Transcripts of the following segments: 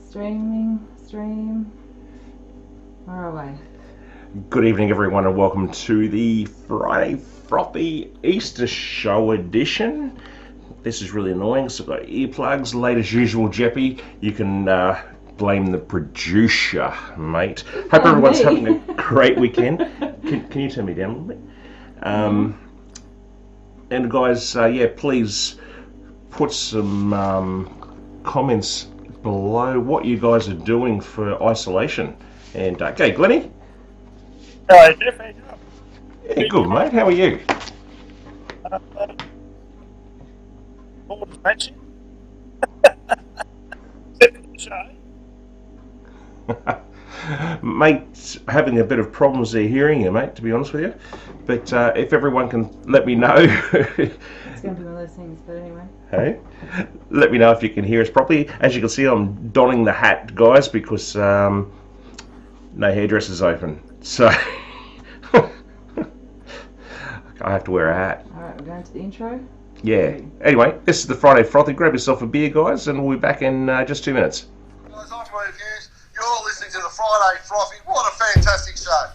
Stream. Where are we? Good evening, everyone, and welcome to the Friday Frothy Easter Show edition. This is really annoying, so I've got earplugs. Late as usual, Jeppy. You can blame the producer, mate. Hope everyone's having a great weekend. Can you turn me down a little bit? And guys, please put some comments below what you guys are doing for isolation. And okay, Glennie. Hello, Jeff. How you doing? Yeah, good, mate. How are you? Bored as matching. Except for the show. Mate, having a bit of problems there hearing you, mate, to be honest with you. But if everyone can let me know. It's going to be one of those things, but anyway. Hey, let me know if you can hear us properly. As you can see, I'm donning the hat, guys, because no hairdresser's open. So I have to wear a hat. Alright, we're going to the intro. Yeah. Anyway, this is the Friday Frothy. Grab yourself a beer, guys, and we'll be back in just 2 minutes. Guys, I'm Wade Hughes. You're listening to the Friday Frothy. What a fantastic show.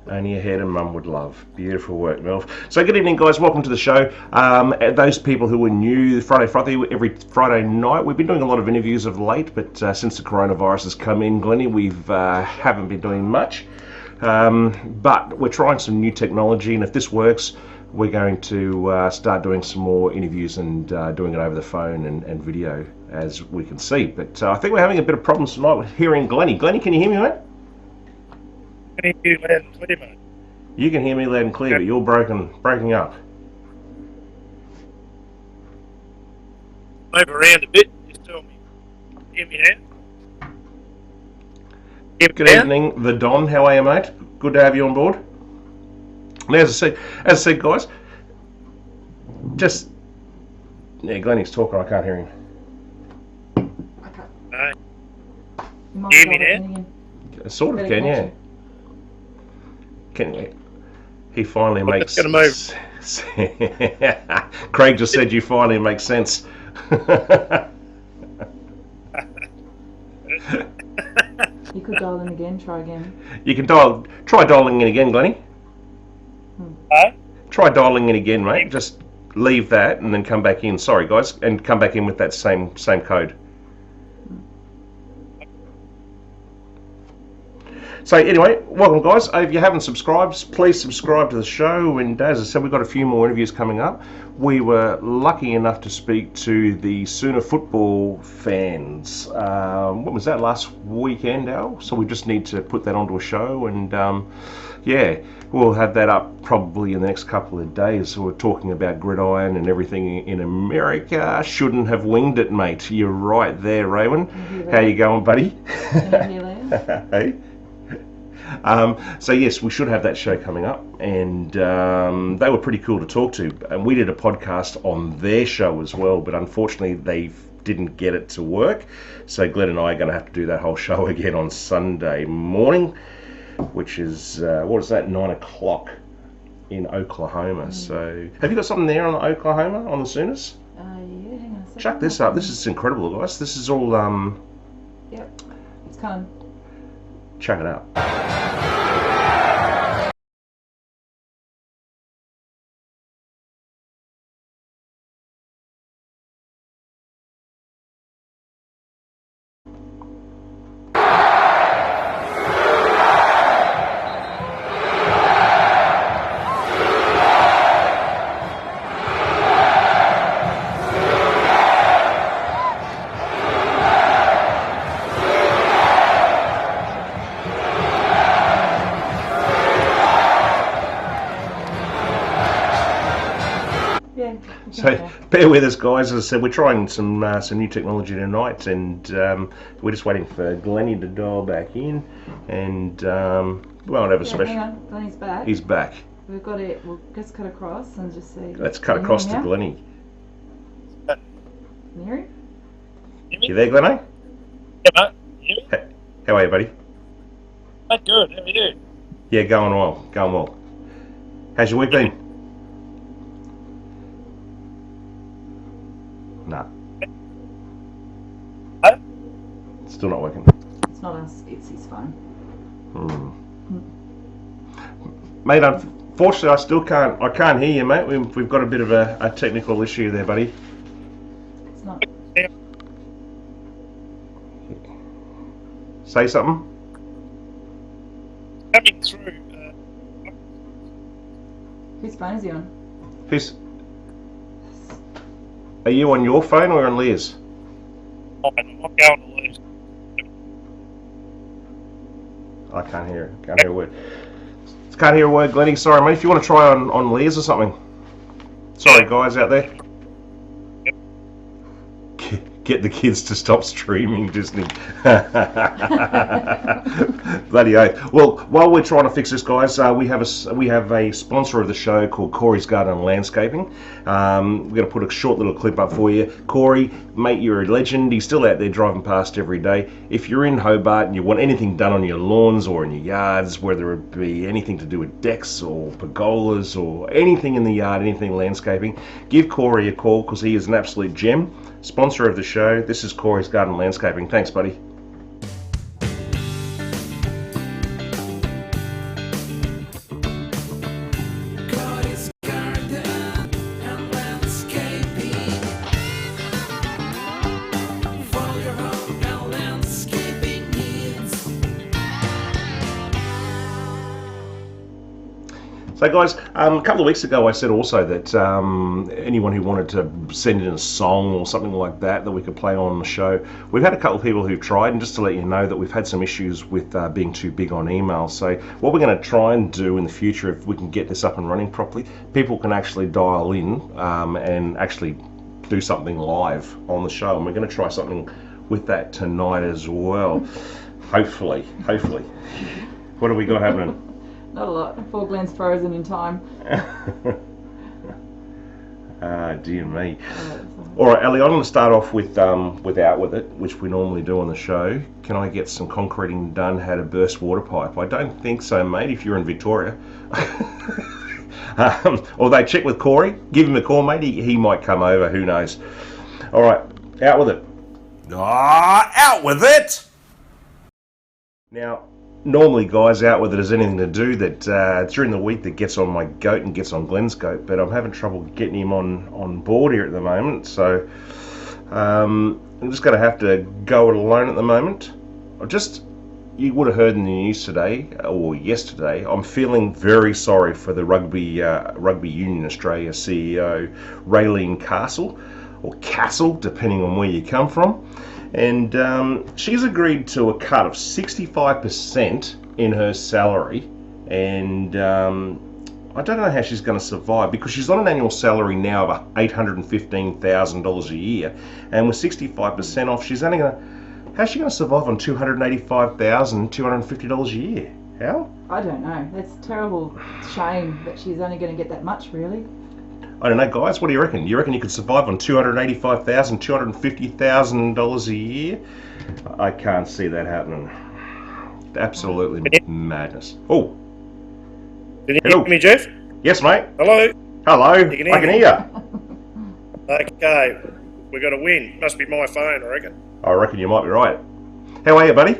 Only a head and mum would love. Beautiful work, Meel. So good evening, guys. Welcome to the show. Those people who are new, Friday Frothy, every Friday night. We've been doing a lot of interviews of late, but since the coronavirus has come in, Glennie, we've haven't been doing much. But we're trying some new technology, and if this works, we're going to start doing some more interviews and doing it over the phone and video, as we can see. But I think we're having a bit of problems tonight with hearing Glennie. Glennie, can you hear me, mate? Can you hear loud and clear, mate? You can hear me loud and clear, but you're breaking up. Move around a bit. Just tell me. Hear me now? Good evening, the Don. How are you, mate? Good to have you on board. Now, as I said, guys, just Glennie's talking. I can't hear him. No. You Hear me now? Sort of can, yeah. Can you? He finally makes. Gonna move. Craig just said you finally make sense. You could dial in again, try again. You can try dialing in again, Glennie. Huh? Try dialing in again, mate. Just leave that and then come back in. Sorry, guys, and come back in with that same code. So anyway, welcome, guys. If you haven't subscribed, please subscribe to the show. And as I said, we've got a few more interviews coming up. We were lucky enough to speak to the Sooner football fans. When was that? Last weekend, Al? So we just need to put that onto a show. And yeah, we'll have that up probably in the next couple of days. So we're talking about gridiron and everything in America. Shouldn't have winged it, mate. You're right there, Raymond. How you going, buddy? Hey. So yes, we should have that show coming up, and they were pretty cool to talk to, and we did a podcast on their show as well, but unfortunately they didn't get it to work, so Glenn and I are going to have to do that whole show again on Sunday morning, which is what is that, 9 o'clock in Oklahoma. So have you got something there on the Oklahoma, on the Sooners? Yeah, hang on a second. Chuck this up. This is incredible, guys. This is all Yep, it's coming. Chuck it up. So bear with us, guys. As I said, we're trying some new technology tonight, and we're just waiting for Glennie to dial back in. And we won't have a special. Hang on, Glennie's back. He's back. We've got it. We'll just cut across and just see. Let's cut across to Glennie. Mary? Hear me? You there, Glenno? Yeah, mate. You hear me? How are you, buddy? Mate, good. How are you? Yeah, going well. Going well. How's your week been? Nah. Huh? Still not working. It's not us, it's his phone. Mate, unfortunately, I can't hear you, mate. We've got a bit of a technical issue there, buddy. It's not. Say something. Coming through. Whose phone is he on? Are you on your phone or on Leah's? I'm not going to lose. I can't hear it. Can't hear a word. Can't hear a word, Glennie. Sorry, mate. If you want to try on Leah's or something. Sorry, guys out there. Get the kids to stop streaming Disney. Bloody oath. Well, while we're trying to fix this, guys, we have a sponsor of the show called Corey's Garden and Landscaping. We're going to put a short little clip up for you. Corey, mate, you're a legend. He's still out there driving past every day. If you're in Hobart and you want anything done on your lawns or in your yards, whether it be anything to do with decks or pergolas or anything in the yard, anything landscaping, give Corey a call because he is an absolute gem. Sponsor of the show. This is Corey's Garden and Landscaping. Thanks, buddy. So guys, a couple of weeks ago I said also that anyone who wanted to send in a song or something like that we could play on the show, we've had a couple of people who've tried, and just to let you know that we've had some issues with being too big on email. So what we're going to try and do in the future, if we can get this up and running properly, people can actually dial in and actually do something live on the show, and we're going to try something with that tonight as well. Hopefully. What have we got happening? Not a lot. Poor Glenn's frozen in time. Dear me. All right, Ellie, I'm going to start off with Out With It, which we normally do on the show. Can I get some concreting done? How to burst water pipe? I don't think so, mate, if you're in Victoria. Although, check with Corey. Give him a call, mate. He might come over. Who knows? All right, Out With It. Out with it! Now, normally, guys, Out With It has anything to do that during the week that gets on my goat and gets on Glenn's goat, but I'm having trouble getting him on board here at the moment, so I'm just going to have to go it alone at the moment. You would have heard in the news today, or yesterday, I'm feeling very sorry for the Rugby Union Australia CEO, Raylene Castle, or Castle, depending on where you come from. And she's agreed to a cut of 65% in her salary, and I don't know how she's going to survive, because she's on an annual salary now of $815,000 a year, and with 65% off, how's she going to survive on $285,250 a year? How? I don't know. That's a terrible shame that she's only going to get that much, really. I don't know, guys. What do you reckon? You reckon you could survive on $285,000, $250,000 a year? I can't see that happening. Absolutely madness. Oh, Can you hear me, Jeff? yes, mate. Hello? Hello. You can hear I can me? hear you. Okay, we got a win. Must be my phone, I reckon. I reckon you might be right. How are you, buddy?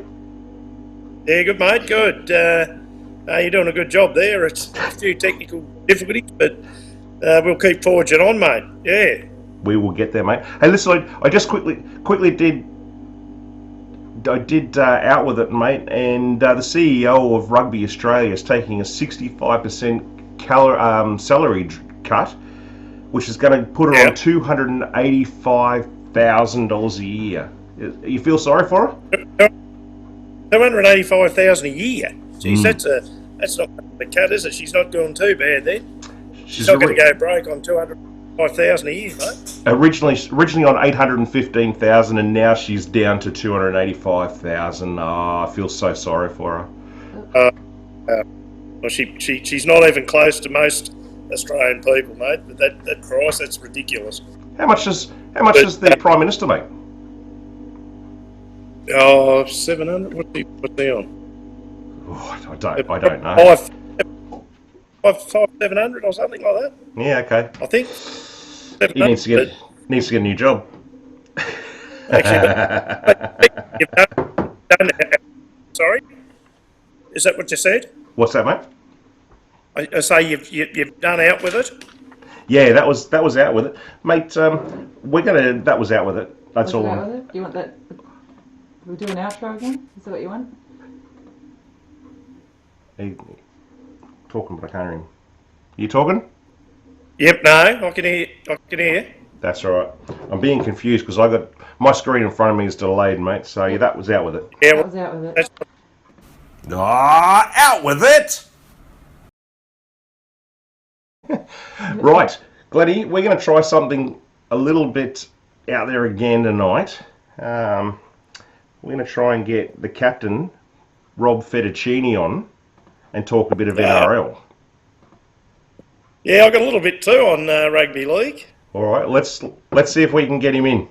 Yeah, good, mate, good. You're doing a good job there. It's a few technical difficulties, but we'll keep forging on, mate. Yeah. We will get there, mate. Hey, listen, I just quickly did Out With It, mate, and the CEO of Rugby Australia is taking a 65% salary cut, which is going to put her on $285,000 a year. You feel sorry for her? $285,000 a year. Jeez, that's not the cut, is it? She's not doing too bad then. She's not going to go broke on $285,000 a year, mate. Originally on $815,000, and now she's down to $285,000. Oh, I feel so sorry for her. Well, she's not even close to most Australian people, mate. But that price, that's ridiculous. How much does the Prime Minister make? Oh, 700? What's he on? Oh, I don't know. 700 or something like that, Yeah, okay. I think. He needs to get a new job. Actually, you've done it. Sorry? Is that what you said? What's that, mate? I say you've done out with it? Yeah, that was out with it, mate. That was out with it. That's all. Out with it? Do you want that? We'll do an outro again. Is that what you want? Talking, but I can't hear him. You talking? Yep. No, I can hear. That's all right. I'm being confused because I got my screen in front of me is delayed, mate. So yeah, that was out with it. Yeah, that was out with it. Out with it! Right, Gladdy, we're going to try something a little bit out there again tonight. We're going to try and get the captain, Rob Fettuccini, on and talk a bit of NRL. Yeah, I got a little bit too on rugby league. All right, let's see if we can get him in.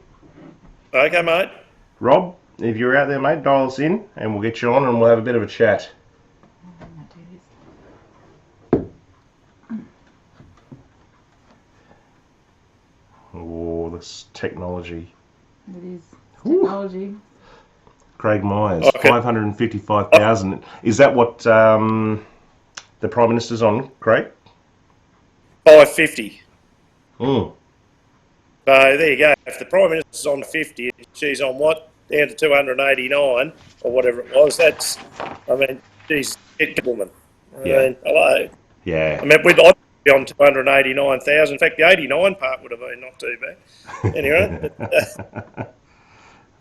Okay, mate. Rob, if you're out there, mate, dial us in and we'll get you on and we'll have a bit of a chat. Oh, this technology. It is technology. Ooh. Craig Myers, Okay. 555,000. Is that what the Prime Minister's on, Craig? 550. Mm. So there you go. If the Prime Minister's on 50, she's on what? Down to 289 or whatever it was. That's, I mean, she's a woman. Yeah. I mean, hello. Yeah. I mean, I'd be on 289,000. In fact, the 89 part would have been not too bad. Anyway.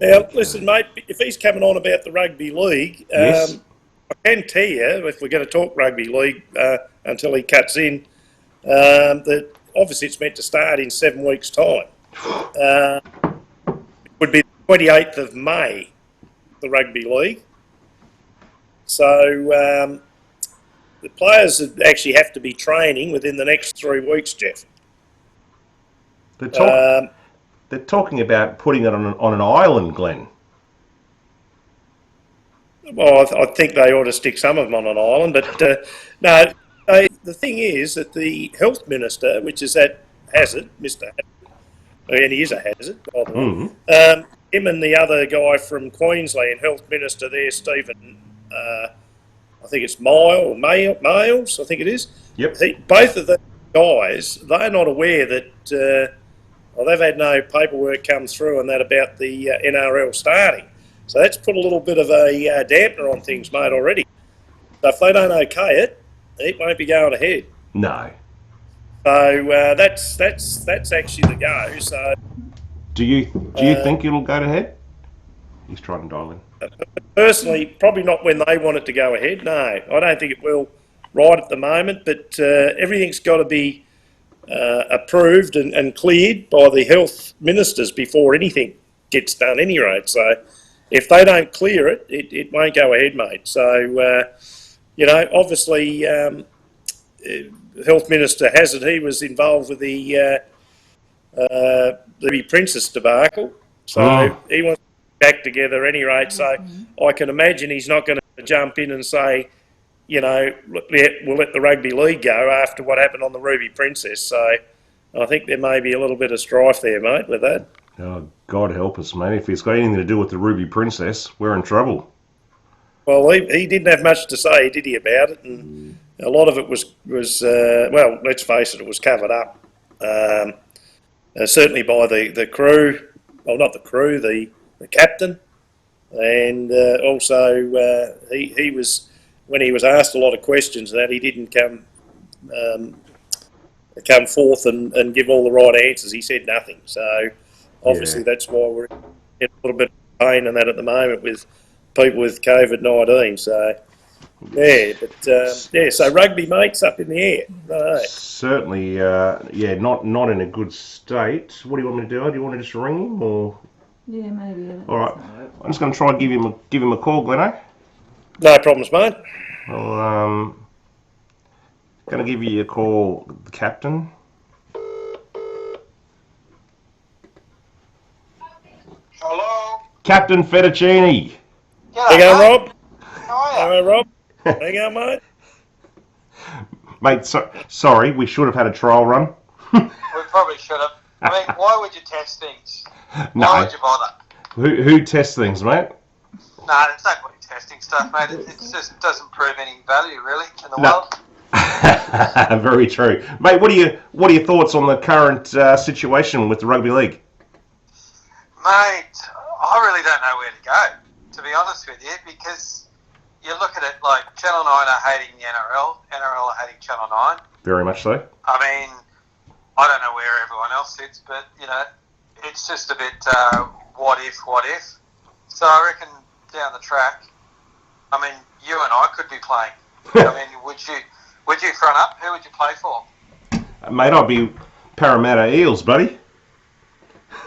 Now, listen, mate, if he's coming on about the rugby league, Yes. I can tell you, if we're going to talk rugby league until he cuts in, that obviously it's meant to start in 7 weeks' time. It would be the 28th of May, the rugby league. So the players actually have to be training within the next 3 weeks, Jeff. They're talking about putting it on an island, Glenn. Well, I think they ought to stick some of them on an island, but no. The thing is that the health minister, which is at Hazard, Mr. Hazard, and he is a hazard, by the way, Mm-hmm. him and the other guy from Queensland, health minister there, Stephen, I think it's Miles, I think it is. Yep. Both of the guys, they're not aware that, they've had no paperwork come through and that about the NRL starting. So that's put a little bit of a dampener on things, mate, already. So if they don't okay it won't be going ahead. No. So that's actually the go. So Do you think it'll go ahead? He's trying to dial in. personally, probably not when they want it to go ahead. No, I don't think it will right at the moment. But everything's got to be approved and cleared by the health ministers before anything gets done anyway. So if they don't clear it, it won't go ahead, mate. So, obviously, Health Minister Hazard, he was involved with the Princess debacle. So he wants to get back together anyway. So I can imagine he's not going to jump in and say, we'll let the rugby league go after what happened on the Ruby Princess. So I think there may be a little bit of strife there, mate, with that. Oh, God help us, mate. If it's got anything to do with the Ruby Princess, we're in trouble. Well, he didn't have much to say, did he, about it? And a lot of it was well, let's face it was covered up. Certainly by the crew, well, not the crew, the captain. And also he was, when he was asked a lot of questions that he didn't come forth and give all the right answers. He said nothing. So obviously that's why we're in a little bit of pain and that at the moment with people with COVID-19. So so rugby, mate's up in the air. Right. Certainly, not in a good state. What do you want me to do? Do you want to just ring him or? Yeah, maybe. All right. I'm just going to try and give him a call, Glenno. No problems, mate. Well, going to give you a call, the captain. Hello? Captain Fettuccine. How you going, Rob? How are you? Hello, Rob. How you going, mate? Mate, sorry, we should have had a trial run. We probably should have. I mean, why would you test things? No. Why would you bother? Who tests things, mate? No, there's no point in testing stuff, mate. It just doesn't prove any value, really, in the No. world. Very true, mate. What are your thoughts on the current situation with the rugby league? Mate, I really don't know where to go, to be honest with you, because you look at it like Channel 9 are hating the NRL are hating Channel 9. Very much so. I mean, I don't know where everyone else sits, but, you know, it's just a bit what if. So I reckon down the track, I mean, you and I could be playing. I mean, would you front up? Who would you play for? Mate, I'd be Parramatta Eels, buddy.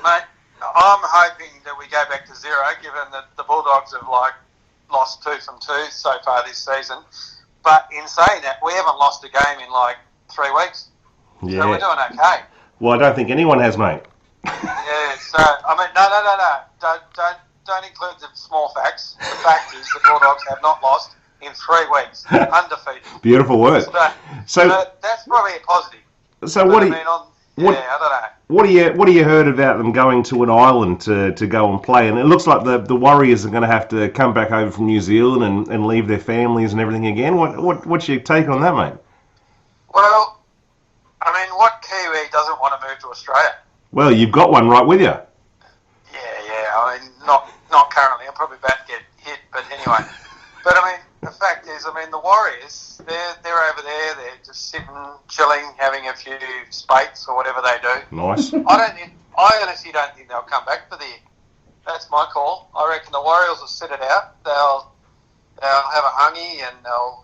Mate, I'm hoping that we go back to zero, given that the Bulldogs have lost 2 from 2 so far this season. But in saying that, we haven't lost a game in 3 weeks. Yeah. So we're doing okay. Well, I don't think anyone has, mate. Yeah. So I mean, no. Don't include the small facts. The fact is, the Bulldogs have not lost in 3 weeks, undefeated. Beautiful word. So that's probably a positive. So what do you? I don't know. What do you heard about them going to an island to go and play? And it looks like the Warriors are going to have to come back over from New Zealand and leave their families and everything again. What's your take on that, mate? Well, I mean, what Kiwi doesn't want to move to Australia? Well, you've got one right with you. Yeah. I mean, not currently. I'm probably about to get hit, but anyway. But I mean, the fact is, the Warriors, they're over there. They're just sitting, chilling, having a few spates or whatever they do. Nice. I honestly don't think they'll come back for the year. That's my call. I reckon the Warriors will sit it out. They'll have a hungy and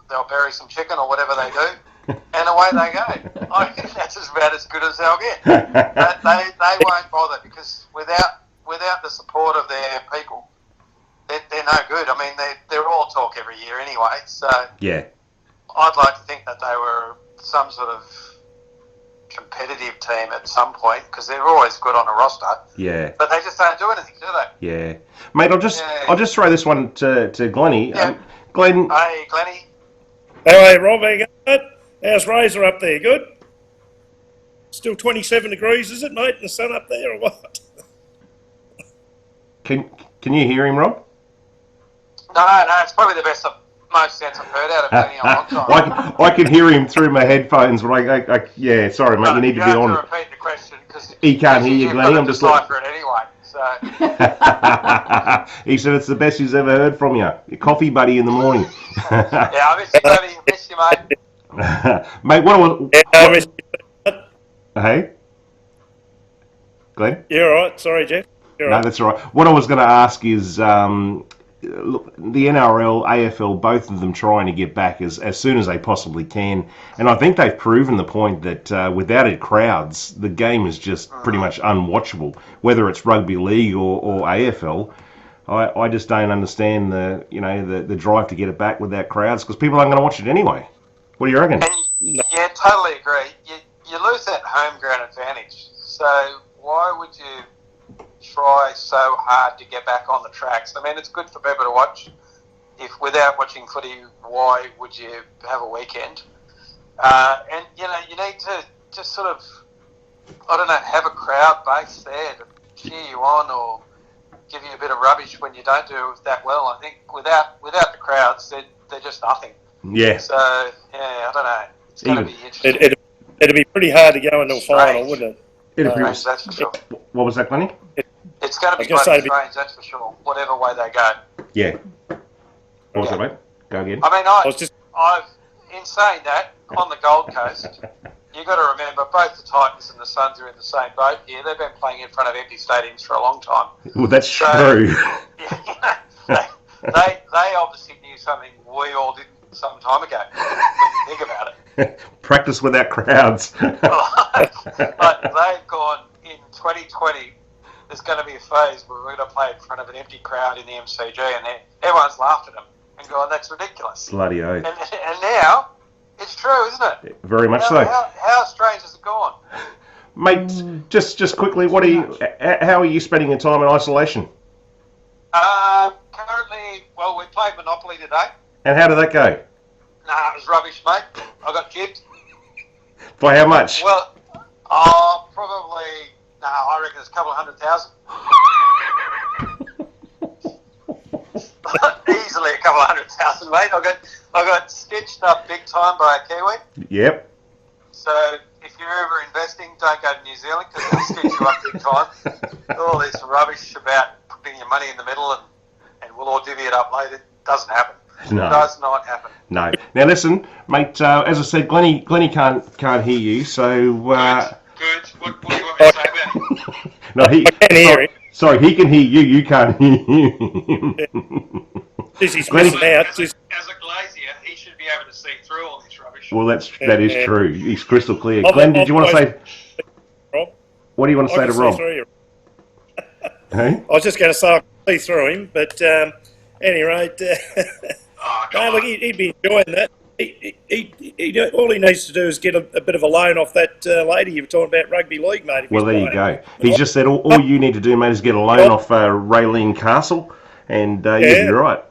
they'll bury some chicken or whatever they do, and away they go. I think that's about as good as they'll get. They won't bother, because without the support of their people, they're no good. I mean, they're all talk every year anyway. So yeah, I'd like to think that they were some sort of competitive team at some point, because they're always good on a roster. Yeah. But they just don't do anything, do they? Yeah, mate. I'll just throw this one to Glennie. Yeah. Glenn. Hey, Glennie. Hey, Rob, how you going? How's Razor up there? Good? Still 27 degrees, is it, mate, in the sun up there, or what? Can you hear him, Rob? No, it's probably the most sense I've heard out of Glennie in a long time. I can hear him through my headphones, but yeah, sorry, mate, you need to be on. You have to repeat the question, because he can't hear you, Glennie. I'm just decipher it anyway. So he said it's the best he's ever heard from you. Your coffee buddy in the morning. yeah, I miss you, buddy. Miss you, mate. Mate, I miss you. Hey, Glenn. You all right? Sorry, Jeff. You're No, right. that's all right. What I was going to ask is, look, the NRL, AFL, both of them trying to get back as soon as they possibly can. And I think they've proven the point that without it crowds, the game is just pretty much unwatchable, whether it's rugby league or AFL. I just don't understand the drive to get it back without crowds, because people aren't going to watch it anyway. What do you reckon? Yeah, totally agree. You lose that home ground advantage. So why would you try so hard to get back on the tracks? I mean, it's good for people to watch. If without watching footy, why would you have a weekend? And you need to just sort of, have a crowd base there to cheer you on or give you a bit of rubbish when you don't do that well. I think without the crowds, they're just nothing. Yeah. So I don't know. It's going to be interesting. It'd be pretty hard to go into a final, wouldn't it? Strange, that's for sure. What was that, Glennie? It's going to be I was gonna quite say- strange, that's for sure. Whatever way they go. Yeah. What was that, mate? Go again. I mean, I was just in saying that, on the Gold Coast, you've got to remember both the Titans and the Suns are in the same boat here. They've been playing in front of empty stadiums for a long time. Well, that's So- true. They obviously knew something we all didn't some time ago, when you think about it. Practice without crowds. Like they've gone, in 2020, there's going to be a phase where we're going to play in front of an empty crowd in the MCG, and everyone's laughed at them and gone, that's ridiculous. Bloody oath. And now, it's true, isn't it? Very much so. How strange has it gone? Mate, just quickly, how are you spending your time in isolation? Currently, well, we played Monopoly today. And how did that go? Nah, it was rubbish, mate. I got jibbed. By how much? Well, probably, I reckon it's a couple of 100,000. Easily a couple of 100,000, mate. I got stitched up big time by a Kiwi. Yep. So if you're ever investing, don't go to New Zealand because they'll stitch you up big time. All this rubbish about putting your money in the middle and we'll all divvy it up later. Doesn't happen. No. It does not happen. No. Now listen, mate. As I said, Glennie can't hear you. So. Good. What do you want me to say about him? No, he. I can hear him. Sorry, he can hear you. You can't hear him. He's missing out. As a glazier, he should be able to see through all this rubbish. Well, that is true. He's crystal clear. I'll- Glenn, did you want to I'll- say? Rob? What do you want to say I to can see Rob? through you. Hey? I was just going to say I can see through him, but anyway, look, he'd be enjoying that. All he needs to do is get a bit of a loan off that lady you were talking about, rugby league, mate. Well, there you go. He's just said all you need to do, mate, is get a loan off Raylene Castle, and you'll be right.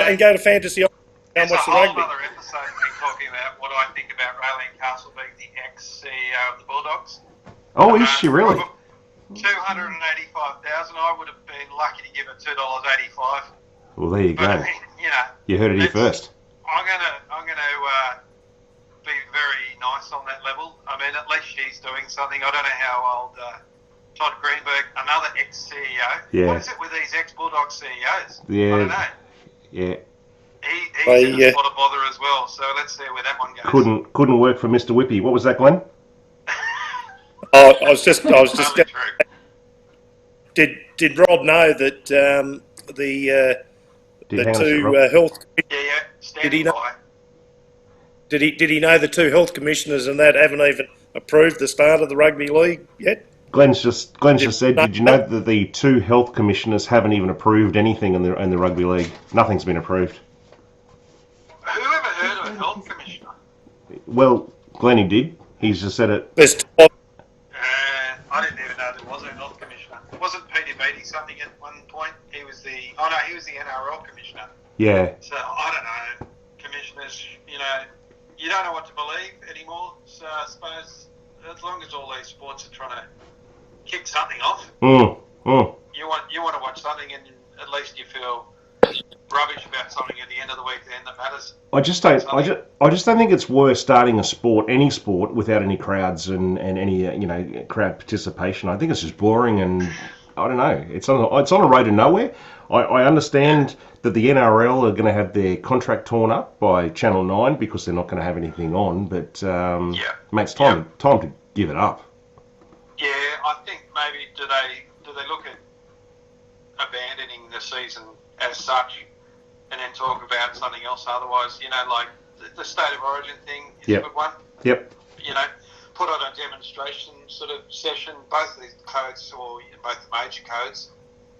And go to Fantasy Island and watch the There's a rugby. whole other episode of me talking about what I think about Raylene Castle being the ex-CEO of the Bulldogs. Oh, is she really? 285,000. I would have been lucky to give her $2.85. Well, there you But I go. mean, You heard it here first. I'm gonna be very nice on that level. I mean, at least she's doing something. I don't know how old Todd Greenberg, another ex-CEO. Yeah. What is it with these ex-Bulldog CEOs? Yeah. I don't know. Yeah. He's in a spot of bother as well. So let's see where that one goes. Couldn't work for Mr. Whippy. What was that, Glenn? I was just. Totally true. Did Rob know that the Hang on a two sec, Rob. health? Yeah. Did he Standing know? by. Did he know the two health commissioners and that haven't even approved the start of the rugby league yet? Glenn's just said, did you know that the two health commissioners haven't even approved anything in the rugby league? Nothing's been approved. Who ever heard of a health commissioner? Well, Glennie did. He's just said it. There's I didn't even know there was a health commissioner. Wasn't Peter Beattie something at one point? He was the NRL commissioner. Yeah. So I don't know. Commissioners, you don't know what to believe anymore. So I suppose as long as all these sports are trying to kick something off, you want to watch something, and at least you feel rubbish about something at the end of the week. Then that matters. I just don't think it's worth starting a sport, any sport, without any crowds and any crowd participation. I think it's just boring, and I don't know. It's on a road to nowhere. I understand that the NRL are going to have their contract torn up by Channel 9 because they're not going to have anything on. But mate, it's time to give it up. Yeah, I think maybe do they look at abandoning the season as such, and then talk about something else? Otherwise, like the state of origin thing is a good one. Yep. Put on a demonstration sort of session. Both these codes, or both the major codes.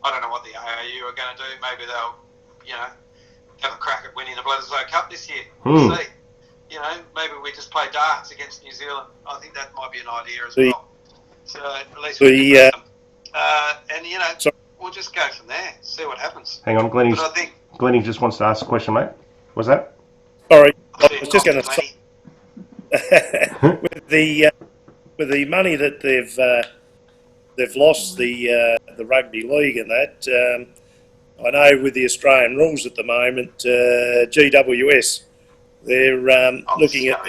I don't know what the AAU are going to do. Maybe they'll, have a crack at winning the Bledisloe Cup this year. We'll see. Maybe we just play darts against New Zealand. I think that might be an idea as well. So at least we can and we'll just go from there. See what happens. Hang on, Glennie just wants to ask a question, mate. What's that? Sorry, I was just going to say with the money that they've lost the rugby league and that. I know with the Australian rules at the moment, GWS, they're looking at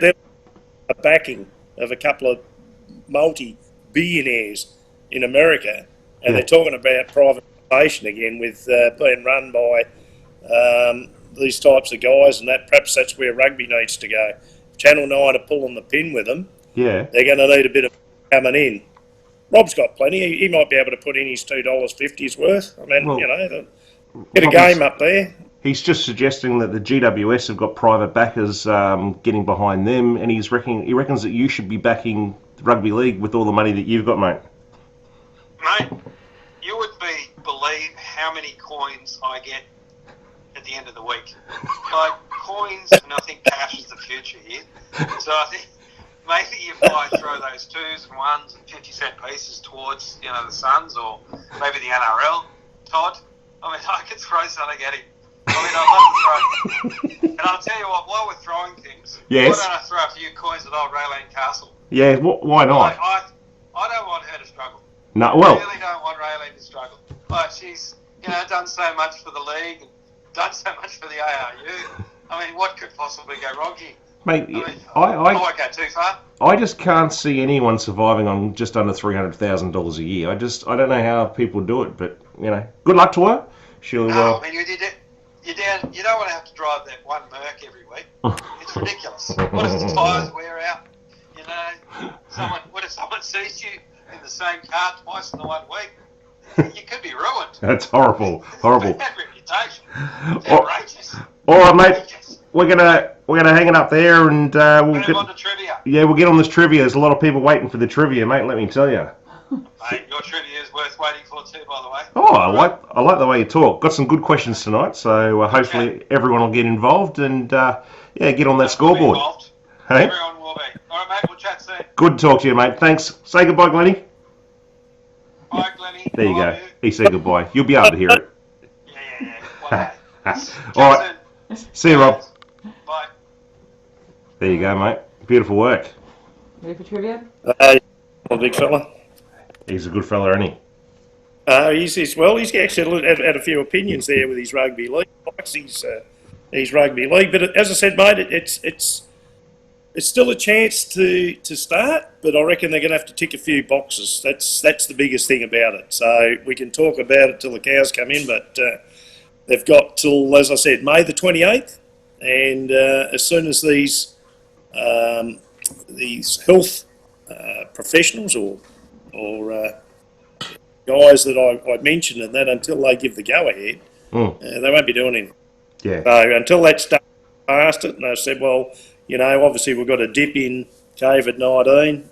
they're a backing of a couple of multi-billionaires in America, and they're talking about privatisation again with being run by these types of guys, and that perhaps that's where rugby needs to go. Channel 9 are pulling the pin with them. Yeah, they're going to need a bit of coming in. Rob's got plenty. He might be able to put in his $2.50's worth. I mean, get a game up there. He's just suggesting that the GWS have got private backers getting behind them, and he reckons that you should be backing the rugby league with all the money that you've got, mate. Mate, you would believe how many coins I get at the end of the week. Like coins, and I think cash is the future here. So I think maybe you might throw those 2s and 1s and 50-cent pieces towards, the Suns or maybe the NRL, Todd. I mean, I could throw something at him. I mean, I'd love to throw. And I'll tell you what, while we're throwing things, yes. why don't I throw a few coins at old Raylene Castle? Yeah, why not? I don't want her to struggle. No, well, I really don't want Raylene to struggle. But she's, done so much for the league, and done so much for the ARU. I mean, what could possibly go wrong here? mate, I won't go too far. I just can't see anyone surviving on just under $300,000 a year. I don't know how people do it, but good luck to her. She'll. No, I mean, you don't want to have to drive that one Merc every week. It's ridiculous. What if the tyres wear out? What if someone sees you in the same car twice in the 1 week? You could be ruined. That's horrible. Horrible. Bad reputation. It's outrageous. All right, mate. We're gonna hang it up there, and we'll get on to trivia. Yeah, we'll get on this trivia. There's a lot of people waiting for the trivia, mate. Let me tell you. Mate, your trivia is worth waiting for too, by the way. Oh, I like the way you talk. Got some good questions tonight, so hopefully everyone will get involved and get on that scoreboard. Hey? Everyone will be. All right, mate. We'll chat soon. Good to talk to you, mate. Thanks. Say goodbye, Glennie. Bye, Glennie. There you go. He said goodbye. You'll be able to hear it. Yeah. All right. See you, Rob. Bye. There you go, mate. Beautiful work. Ready for trivia? Big fella. He's a good fella, isn't he? He's actually had a few opinions there with his rugby league. His rugby league, but as I said, mate, it's still a chance to start, but I reckon they're going to have to tick a few boxes. That's the biggest thing about it. So we can talk about it till the cows come in, but they've got till, as I said, May the 28th, and as soon as these health professionals or guys that I mentioned and that, until they give the go-ahead, they won't be doing anything. Yeah. So until that's done, I asked it, and they said, well, obviously we've got a dip in COVID-19,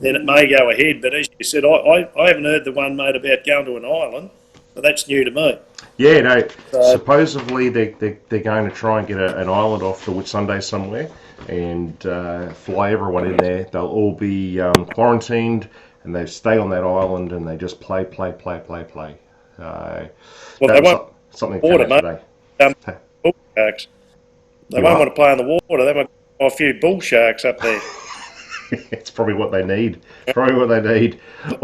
then it may go ahead. But as you said, I haven't heard the one, mate, about going to an island, but that's new to me. Yeah, no, supposedly they're going to try and get an island off the Whitsunday somewhere and fly everyone in there. They'll all be quarantined, and they stay on that island and they just play. Well, they won't something water, came out mate. today. Bull sharks. They won't want to play in the water. They might have a few bull sharks up there. It's probably what they need. All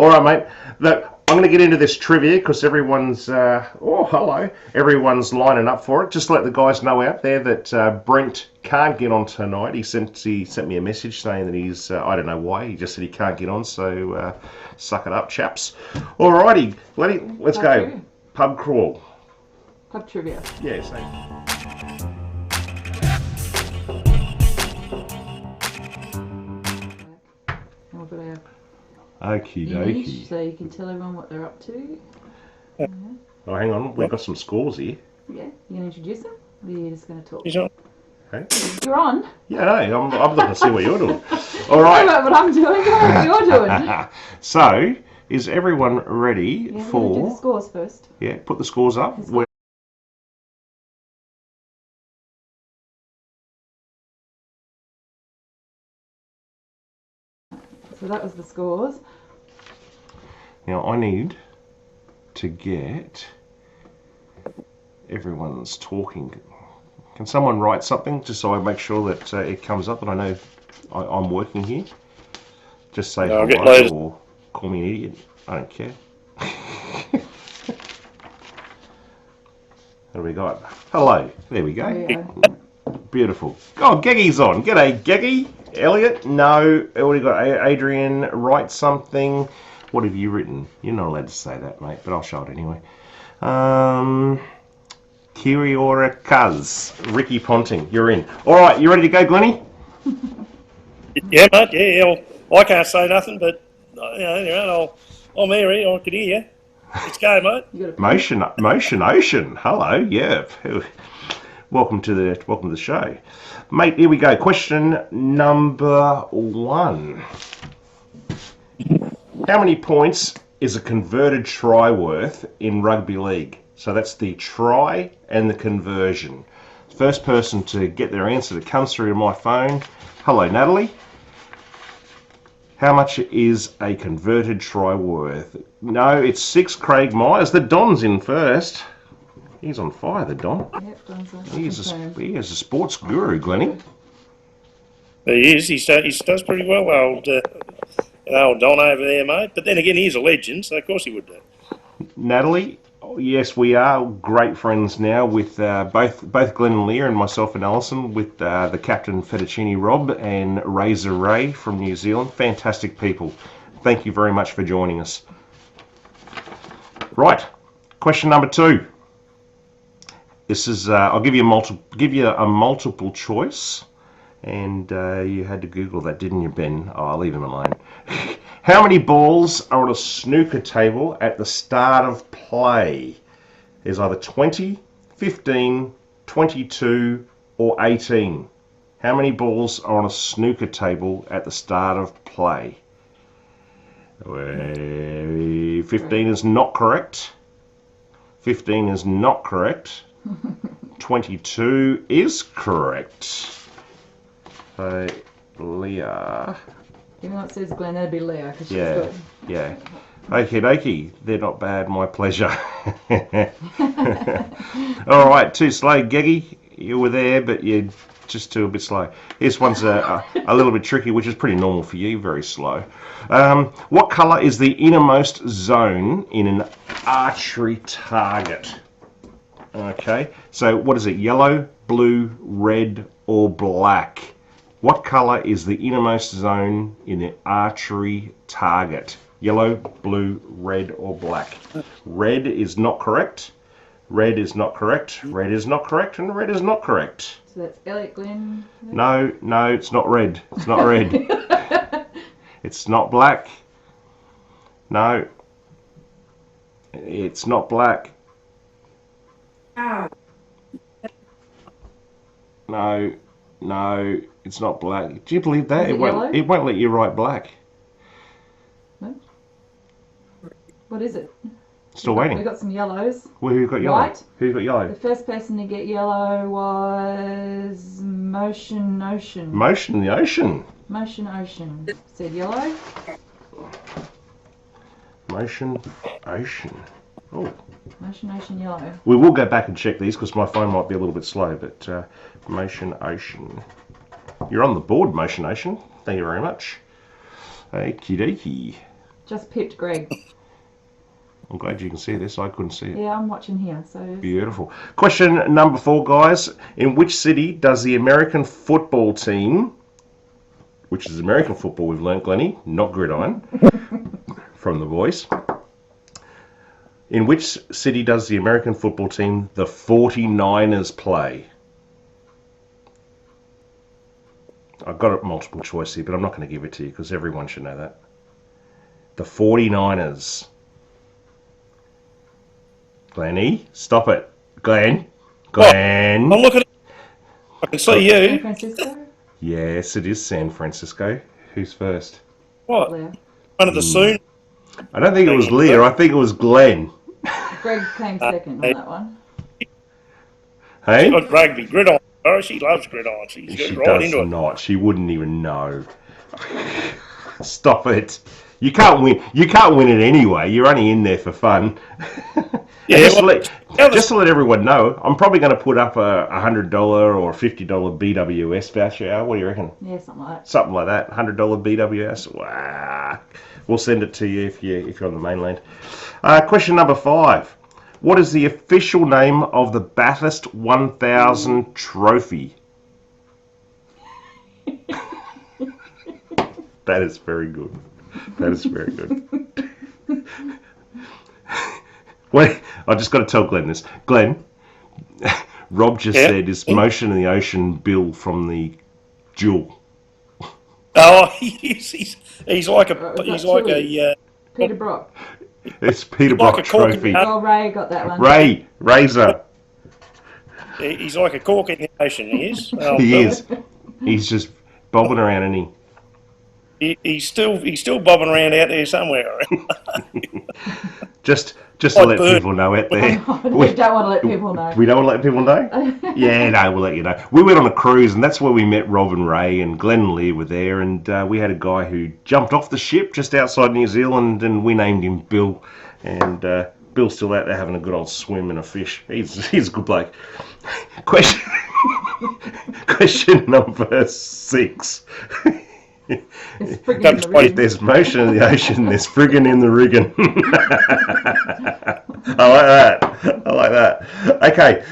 right, mate. Look, I'm going to get into this trivia because everyone's everyone's lining up for it. Just let the guys know out there that Brent can't get on tonight. He sent me a message saying that he's I don't know why. He just said he can't get on. So suck it up, chaps. All righty, Lenny, let's go. Trivia. Pub crawl. Pub trivia. Yeah, same. And we've got our Okie image, dokie. so you can tell everyone what they're up to. Oh, hang on. We've got some scores here. Yeah, you going to introduce them? Or are you just going to talk? He's on. Okay. You're on. Yeah, no, I'm looking to see what you're doing. All I right. know what I'm doing. I know what you're doing. So, is everyone ready Yeah, we're going to do the for... scores first. Yeah, put the scores up. So that was the scores. Now, I need to get everyone's talking. Can someone write something just so I make sure that it comes up and I know I'm working here? Just say No, I'll get hello loads. or call me an idiot. I don't care. What do we got? Hello. There we go. There you go. Beautiful. Oh, Geggy's on. G'day, Geggy. Elliot? No. Already got Adrian. Write something. What have you written? You're not allowed to say that, mate, but I'll show it anyway. Kiriora Kuz. Ricky Ponting. You're in. All right, you ready to go, Glennie? Yeah, mate. Yeah. I can't say nothing, but anyway, I'm here. I can hear you. Let's go, mate. You got to Motion Ocean. Hello. Yeah. Welcome to the show, mate. Here we go. Question number 1. How many points is a converted try worth in rugby league? So that's the try and the conversion. First person to get their answer that comes through to my phone. Hello, Natalie. How much is a converted try worth? No, it's 6. Craig Myers. The Don's in first. He's on fire, the Don. Yep, Don's on. He is a sports guru, Glennie. He is. He does pretty well, old Don over there, mate. But then again, he's a legend, so of course he would do. Natalie, yes, we are great friends now with both Glenn and Leah and myself and Alison, with the Captain Fettuccine Rob and Razor Ray from New Zealand. Fantastic people. Thank you very much for joining us. Right, question number 2. This is I'll give you a multiple choice, and you had to Google that, didn't you, Ben? Oh, I'll leave him alone. How many balls are on a snooker table at the start of play? There's either 20, 15, 22, or 18. How many balls are on a snooker table at the start of play? 15 is not correct. 15 is not correct. 22 is correct. So, Leah. Even though it says Glenn, that'd be Leah, because she's Yeah, good. yeah. Okie dokie, they're not bad, my pleasure. All right, too slow, Geggy. You were there, but you're just too a bit slow. This one's a little bit tricky, which is pretty normal for you, very slow. What colour is the innermost zone in an archery target? Okay, so what is it, yellow, blue, red, or black? What colour is the innermost zone in the archery target? Yellow, blue, red, or black? Red is not correct. Red is not correct. Red is not correct. And red is not correct. So that's Elliot, Glenn. No, it's not red. It's not red. It's not black. No. It's not black. No, it's not black. Do you believe that? Is it yellow? It won't let you write black. No? What is it? Still waiting. We got some yellows. Well, who got yellow? White? Who got The yellow? first person to get yellow was Motion Ocean. Motion in the ocean. Motion Ocean said yellow. Motion ocean. Oh. Motion Ocean yellow. We will go back and check these because my phone might be a little bit slow, but Motion Ocean. You're on the board, Motion Ocean. Thank you very much. Okie dokie. Just pipped Greg. I'm glad you can see this. I couldn't see it. Yeah, I'm watching here. So Beautiful. Question number 4, guys. In which city does the American football team, which is American football we've learnt, Glennie, not gridiron, from the boys. In which city does the American football team, the 49ers, play? I've got a multiple choice here, but I'm not going to give it to you because everyone should know that. The 49ers. Glennie, stop it. Glenn. I'm looking at I can see San you. Francisco. Yes, it is San Francisco. Who's first? What? Leah. One of the soon. I don't think it was Leah. I think it was Glenn. Greg came second on that one. Hey? She got rugby, gridiron. Oh, she loves gridiron. She's She got right does into it. not. She wouldn't even know. Stop it. You can't win. You can't win it anyway. You're only in there for fun. Yeah, just to let everyone know, I'm probably going to put up a $100 or $50 BWS voucher. What do you reckon? Yeah, something like that. Something like that. $100 BWS. Wow. We'll send it to you if you're on the mainland. Question number 5. What is the official name of the Bathurst 1000 trophy? That is very good. That is very good. Wait, I just got to tell Glenn this. Glenn, Rob just said is Motion in the Ocean Bill from the Jewel. Oh, he's like a Peter Brock. It's Peter like Brock a cork in trophy. the- Oh, Ray got that one. Razor. he's like a cork in the ocean. He is. He is. He's just bobbing around, and He's still bobbing around out there somewhere. just Just to Like let bird. people know out there. We don't want to let people know. We don't want to let people know? Yeah, no, we'll let you know. We went on a cruise, and that's where we met Rob and Ray, and Glenn and Leah were there, and we had a guy who jumped off the ship just outside New Zealand, and we named him Bill, and Bill's still out there having a good old swim in a fish. He's a good bloke. Question number 6. It's friggin' in the If rigging. there's motion in the ocean, there's friggin' in the rigging. I like that. Okay.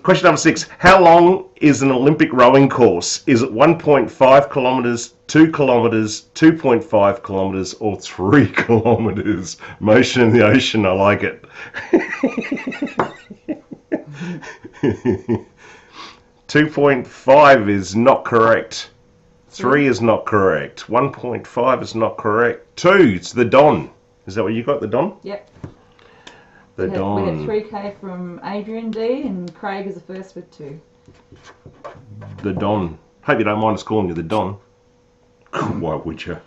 Question number 6. How long is an Olympic rowing course? Is it 1.5 kilometres, 2 kilometres, 2.5 kilometres, or 3 kilometres? Motion in the ocean. I like it. 2.5 is not correct. 3 is not correct. 1.5 is not correct. 2, it's the Don. Is that what you got, the Don? Yep. The We had Don. 3K from Adrian D, and Craig is the first with 2. The Don. Hope you don't mind us calling you the Don. Why would you?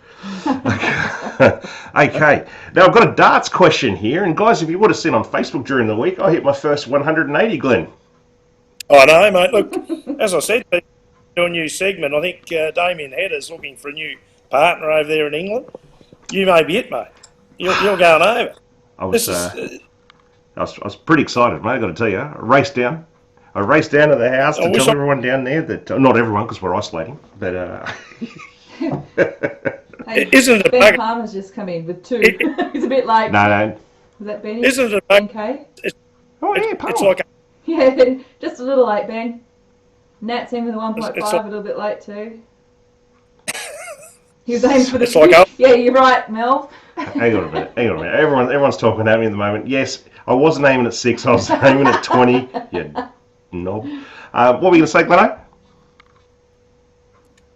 Okay. Now I've got a darts question here, and guys, if you would have seen on Facebook during the week, I hit my first 180, Glenn. I know, mate. Look, as I said, a new segment. I think Damien Hedder's looking for a new partner over there in England. You may be it, mate. You're going over. I was pretty excited, mate. I got to tell you, I raced down to the house to tell everyone down there that not everyone because we're isolating, but. Hey, Isn't it a Ben bugger? Palmer's just come in with 2. He's a bit like. No. Is that Benny? Isn't it a Ben bugger? K? Oh yeah, It's Paul. like Yeah, just a little late, Ben. Nat's in with a 1.5, It's a like- little bit late too. He was aiming for the. It's like Yeah, you're right, Mel. Hang on a minute. Everyone's talking at me at the moment. Yes, I wasn't aiming at 6. I was aiming at 20. Yeah, knob. What were you going to say, Glenno?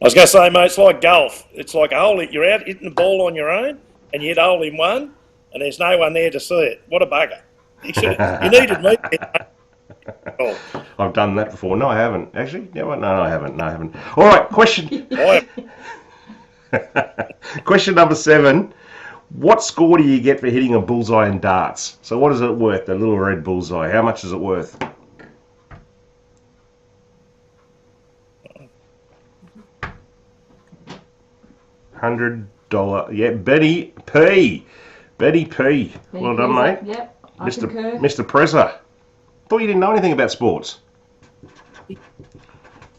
I was going to say, mate, it's like golf. It's like a hole. You're out hitting the ball on your own, and you hit a hole in one, and there's no one there to see it. What a bugger! You needed me. Oh, I've done that before. No, I haven't. Actually, no, I haven't. All right, question. Question number 7. What score do you get for hitting a bullseye in darts? So what is it worth, the little red bullseye? How much is it worth? $100. Yeah, Betty P. Well done, mate. Yep, I concur. Mr. Prezza. Thought you didn't know anything about sports.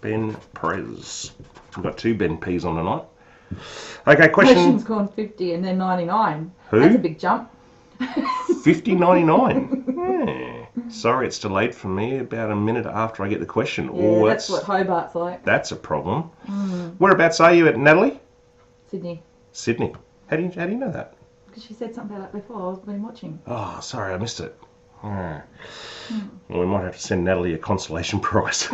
Ben Prez. We've got 2 Ben P's on tonight. Okay, question. Question's gone 50 and then 99. Who? That's a big jump. 50.99. Yeah. Sorry, it's delayed for me about a minute after I get the question. Yeah, that's what Hobart's like. That's a problem. Whereabouts are you at, Natalie? Sydney. How do you know that? Because she said something about that before. I've been watching. Oh, sorry, I missed it. Well, we might have to send Natalie a consolation prize.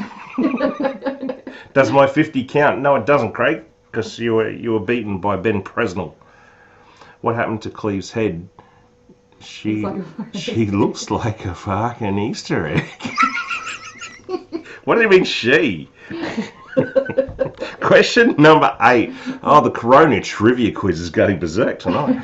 Does my 50 count? No, it doesn't, Craig, because you were beaten by Ben Presnell. What happened to Cleve's head? She looks like a fucking Easter egg. What do you mean she? Question number 8. Oh, the Corona trivia quiz is going berserk tonight.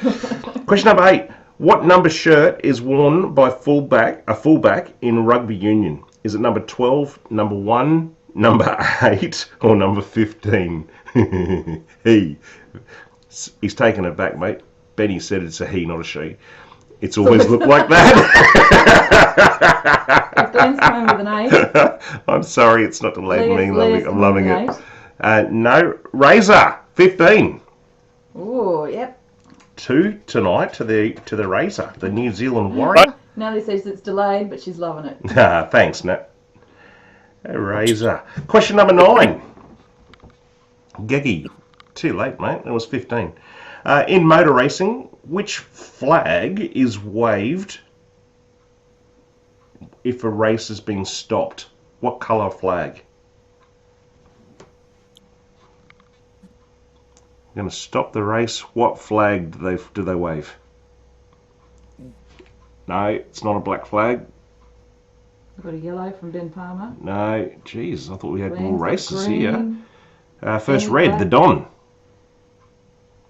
Question number 8. What number shirt is worn by a fullback in rugby union? Is it number 12, number 1, number 8, or number 15? He's taken it back, mate. Benny said it's a he, not a she. It's always looked like that. Glenn's coming with an 8. I'm sorry, it's not delayed me. I'm loving it. Eight. No, Razor, 15. Oh, yep. 2 tonight to the Razor, the New Zealand Warrior. Nellie says it's delayed, but she's loving it. Thanks, Nat. Razor. Question number 9. Geggy. Too late, mate. It was 15. In motor racing, which flag is waved if a race has been stopped? What colour flag? We're going to stop the race. What flag do they wave? No, it's not a black flag. I've got a yellow from Ben Palmer. No, geez, I thought we had Glenn's more got races green. here. First Any red, flag? the Don.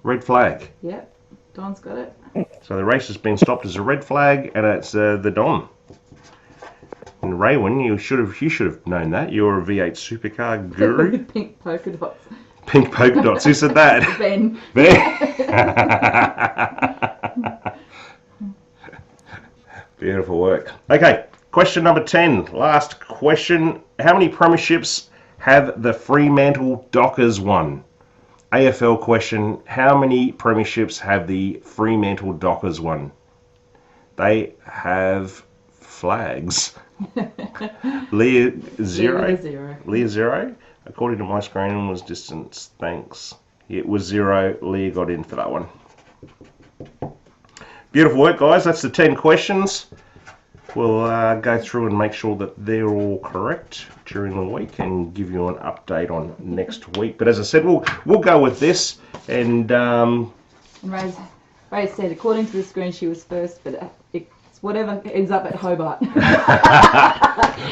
Red flag. Yep. Don's got it. So the race has been stopped as a red flag, and it's the Don. And Raywin, you should have known that. You're a V8 supercar guru. Pink polka dots. Pink polka dots. Who said that? Ben. Beautiful work. Okay, question number 10. Last question. How many premierships have the Fremantle Dockers won? AFL question. How many premierships have the Fremantle Dockers won? They have flags. Leah 0. Leah 0. According to my screening, was distance. Thanks. It was 0. Leah got in for that one. Beautiful work, guys. That's the 10 questions. We'll go through and make sure that they're all correct during the week and give you an update on next week. But as I said, we'll go with this. And Ray said, according to the screen, she was first, but it's whatever ends up at Hobart.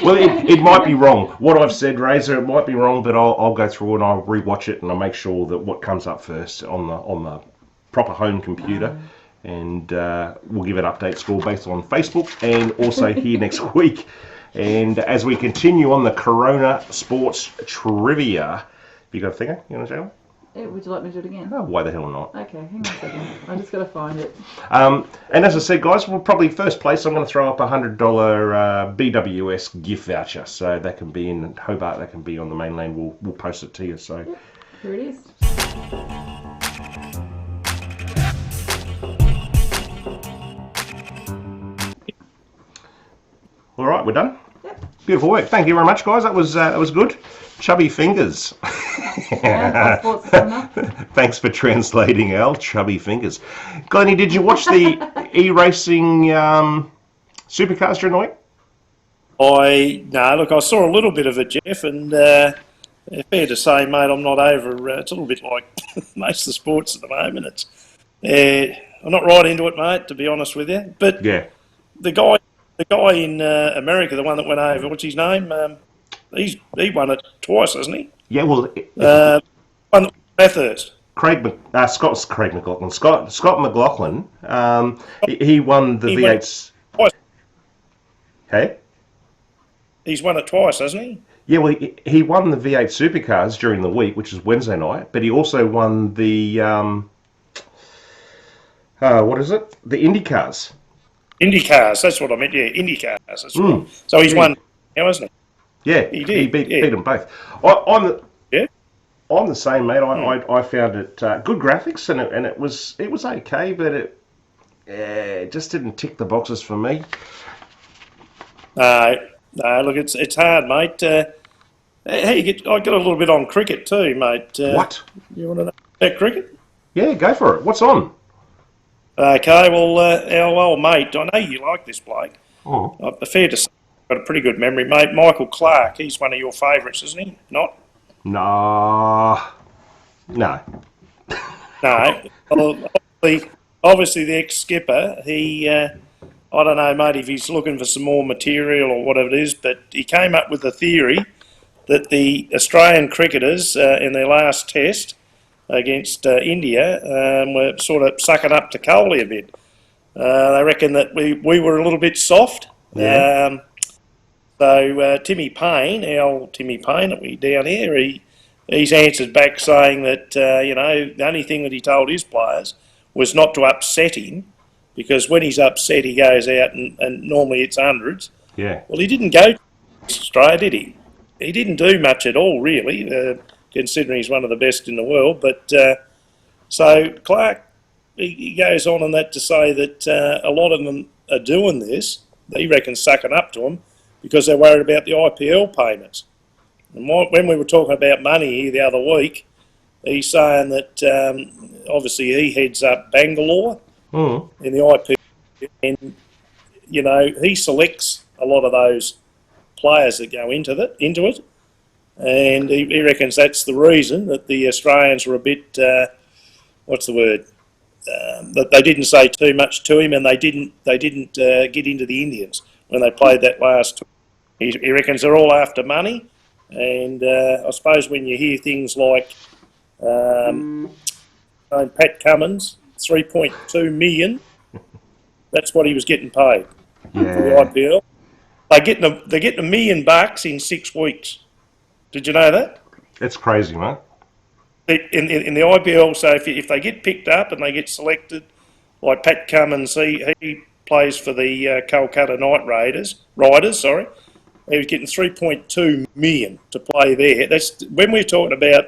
well, it might be wrong. What I've said, Razor, it might be wrong, but I'll go through and I'll rewatch it and I'll make sure that what comes up first on the proper home computer. And we'll give an update score based on Facebook and also here next week. And as we continue on the Corona Sports Trivia, have you got a finger? You want to show? Yeah, would you like me to do it again? Oh, why the hell not? Okay, hang on a second. I just got to find it. And as I said, guys, we'll probably first place. I'm going to throw up a $100 BWS gift voucher. So that can be in Hobart, that can be on the mainland. We'll post it to you. So yep, here it is. All right, we're done. Yep. Beautiful work. Thank you very much, guys. That was good. Chubby fingers. Thanks for translating, Al. Chubby fingers. Glennie, did you watch the e-racing supercars during the week? Look, I saw a little bit of it, Jeff, and fair to say, mate, I'm not over. It's a little bit like most of the sports at the moment. I'm not right into it, mate, to be honest with you. But yeah, the guy in America, the one that went over, what's his name? He won it twice, hasn't he? Yeah, well, won Bathurst. Scott's Craig McLaughlin. Scott McLaughlin. He won the V8s. Twice. Hey. He's won it twice, hasn't he? Yeah, well, he won the V8 supercars during the week, which is Wednesday night. But he also won the what is it? The IndyCars. IndyCars, that's what I meant. Yeah, IndyCars. That's right. So he's won now, hasn't he? Yeah, he did. He beat them both. I'm the same, mate. I found it good graphics and it was okay, but it just didn't tick the boxes for me. No, look, it's hard, mate. I got a little bit on cricket too, mate. What? You want to know about cricket? Yeah, go for it. What's on? Okay, well, our old mate, I know you like this bloke. Oh. Fair to say, got a pretty good memory, mate. Michael Clark, he's one of your favourites, isn't he? Not? No. No. Well, obviously the ex-skipper, he, I don't know, mate, if he's looking for some more material or whatever it is, but he came up with a theory that the Australian cricketers in their last test against India were sort of sucking up to Kohli a bit. They reckon that we were a little bit soft. Yeah. So Timmy Payne, our Timmy Payne that we down here, he's answered back saying that the only thing that he told his players was not to upset him, because when he's upset he goes out and normally it's hundreds. Yeah. Well, he didn't go to Australia, did he? He didn't do much at all, really, considering he's one of the best in the world. But so Clark, he goes on that to say that a lot of them are doing this, he reckons sucking up to them, because they're worried about the IPL payments. And when we were talking about money here the other week, he's saying that obviously he heads up Bangalore in the IPL, and he selects a lot of those players that go into it, and he reckons that's the reason that the Australians were a bit what's the word? That they didn't say too much to him, and they didn't get into the Indians when they played that last tour. He reckons they're all after money, and I suppose when you hear things like Pat Cummins 3.2 million. That's what he was getting paid for the Yeah. IPL. They're getting $1 million in 6 weeks. Did you know that? It's crazy, mate. In the IPL, so if they get picked up and they get selected, like Pat Cummins, he plays for the Kolkata Riders. Sorry, he was getting 3.2 million to play there. That's when we're talking about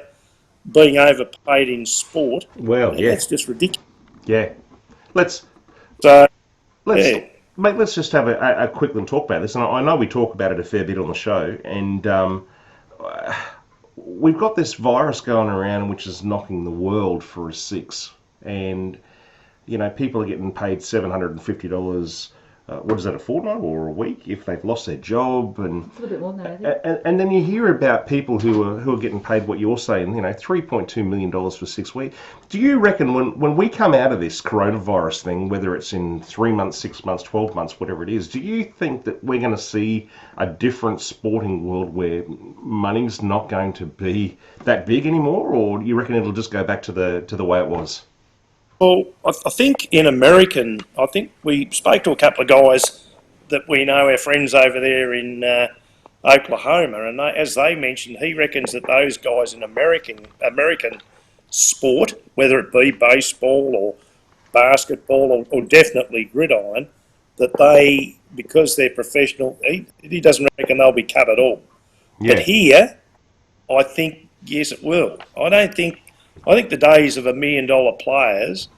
being overpaid in sport. Well, yeah. That's just ridiculous. Yeah. Let's So, mate, let's just have a quick little talk about this. And I know we talk about it a fair bit on the show, and we've got this virus going around which is knocking the world for a six. And, you know, people are getting paid $750, what is that, a fortnight or a week if they've lost their job? And It's a little bit more than that, I think. and then you hear about people who are getting paid what you're saying, you know, $3.2 million for 6 weeks. Do you reckon when we come out of this coronavirus thing, whether it's in 3 months, 6 months, 12 months, whatever it is, do you think that we're going to see a different sporting world where money's not going to be that big anymore, or do you reckon it'll just go back to the way it was? well, I think I think we spoke to a couple of guys that we know, our friends over there in Oklahoma, and as they mentioned, he reckons that those guys in American sport, whether it be baseball or basketball or definitely gridiron, that they, because they're professional, he doesn't reckon they'll be cut at all. Yeah. But here, I think, yes, it will. I think the days of $1 million players,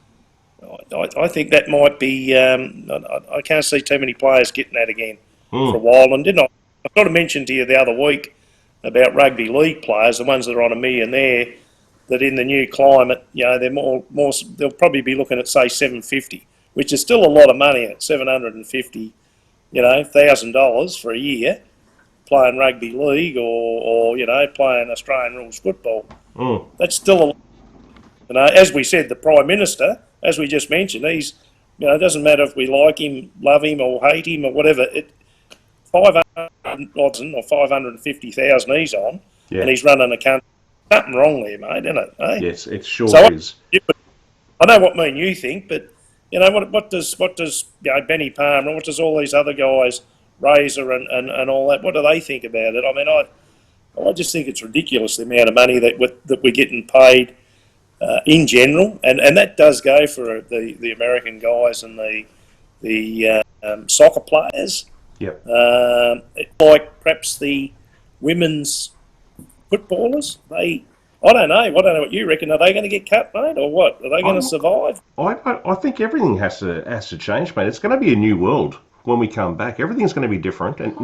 I think that might be, I can't see too many players getting that again for a while. And didn't I sort of mentioned to you the other week about rugby league players, the ones that are on $1 million there, that in the new climate, you know, they're more they'll probably be looking at, say, $750, which is still a lot of money at $750, you know, $1,000 for a year, playing rugby league or you know, playing Australian rules football. That's still a lot. You know, as we said, the Prime Minister, as we just mentioned, he's, you know, it doesn't matter if we like him, love him, or hate him, or whatever. 500,000 or 550,000 he's on, and he's running a country. Something wrong there, mate, isn't it? Eh? Yes, it sure is. I know what me and you think, but you know what does you know, Benny Palmer, what does all these other guys, Razor and all that, what do they think about it? I mean, I just think it's ridiculous the amount of money that we're getting paid in general, and that does go for the American guys and the soccer players. Yep. Like perhaps the women's footballers, I don't know what you reckon. Are they going to get cut, mate, or what? Are they going to survive? I think everything has to change, mate. It's going to be a new world when we come back. Everything's going to be different. And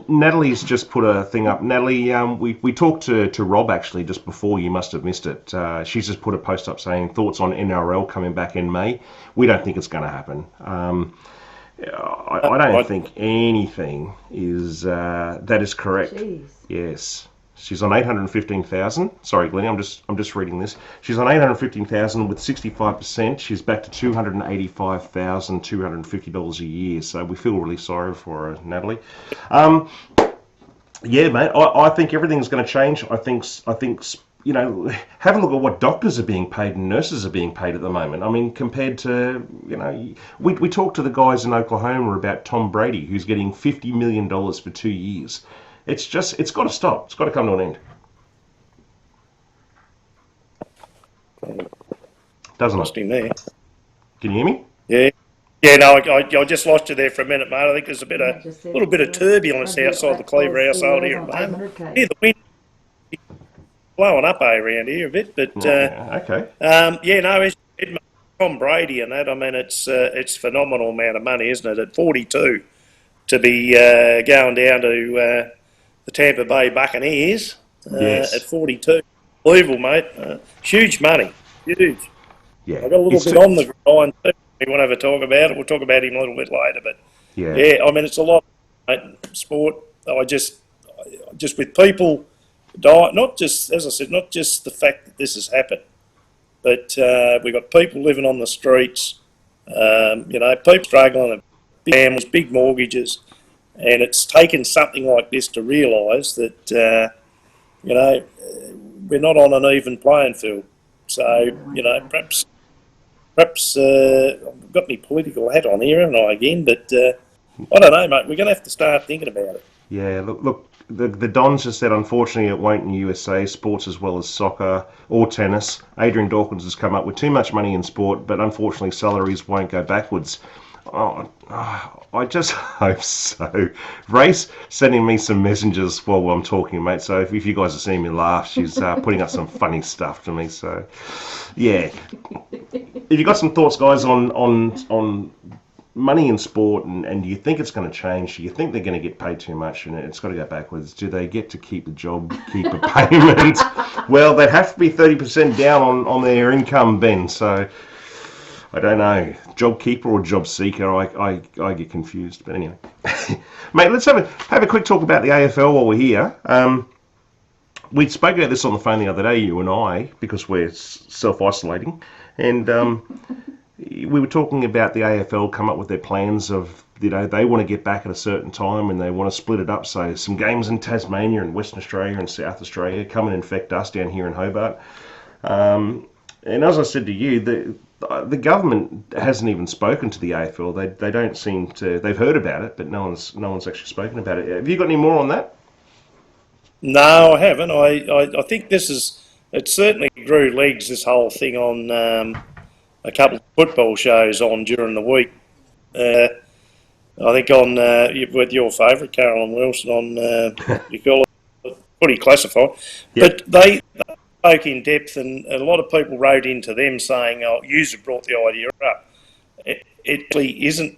Natalie's just put a thing up. Natalie, we talked to Rob actually just before. You must have missed it. She's just put a post up saying thoughts on NRL coming back in May. We don't think it's going to happen. I don't think anything is that is correct. Jeez. Yes. She's on 815,000. Sorry, Glenn, I'm just reading this. She's on 815,000 with 65%. She's back to $285,250 a year. So we feel really sorry for her, Natalie. Yeah, mate. I think everything's going to change. I think you know, have a look at what doctors are being paid and nurses are being paid at the moment. I mean, compared to, you know, we talked to the guys in Oklahoma about Tom Brady, who's getting $50 million for 2 years. It's got to stop. It's got to come to an end. Doesn't Lost it? him there. Can you hear me? Yeah. Yeah, no, I just lost you there for a minute, mate. I think there's a little bit of turbulence outside the Cleaver household here at the moment. Yeah, the wind blowing up around here a bit, but okay. yeah, no, it's Tom Brady and that. I mean, it's phenomenal amount of money, isn't it? At 42, to be going down to the Tampa Bay Buccaneers Yes. at 42, unbelievable, mate. Huge money, huge. Yeah. I've got a little bit on the grind too. We won't ever talk about it. We'll talk about him a little bit later, but yeah, I mean, it's a lot, mate, sport. I just with people die, not just, as I said, not just the fact that this has happened, but we've got people living on the streets, you know, people struggling, big families, big mortgages, and it's taken something like this to realise that, you know, we're not on an even playing field. So, perhaps I've got my political hat on here, haven't I, again? But I don't know, mate. We're going to have to start thinking about it. Yeah, look, the Dons just said, unfortunately, it won't in the USA, sports as well as soccer or tennis. Adrian Dawkins has come up with too much money in sport, but unfortunately, salaries won't go backwards. I just hope so. Race sending me some messages while I'm talking, mate. So if you guys are seeing me laugh, she's putting up some funny stuff to me. So, yeah. If you got some thoughts, guys, on money in sport, and do you think it's going to change? Do you think they're going to get paid too much and it's got to go backwards? Do they get to keep the job, keep a payment? Well, they'd have to be 30% down on their income, Ben. So I don't know, job keeper or job seeker. I get confused. But anyway, mate, let's have a quick talk about the AFL while we're here. We spoke about this on the phone the other day, you and I, because we're self-isolating, and we were talking about the AFL come up with their plans of, they want to get back at a certain time and they want to split it up. So some games in Tasmania and Western Australia and South Australia come and infect us down here in Hobart. And as I said to you, the government hasn't even spoken to the AFL. They don't seem to. They've heard about it, but no one's actually spoken about it. Have you got any more on that? No, I haven't. I think it certainly grew legs, this whole thing, on a couple of football shows on during the week. I think on with your favourite, Carolyn Wilson, on you call it Footy Classified. Yep. But they spoke in depth, and a lot of people wrote into them saying, "Oh, you have brought the idea up." It really isn't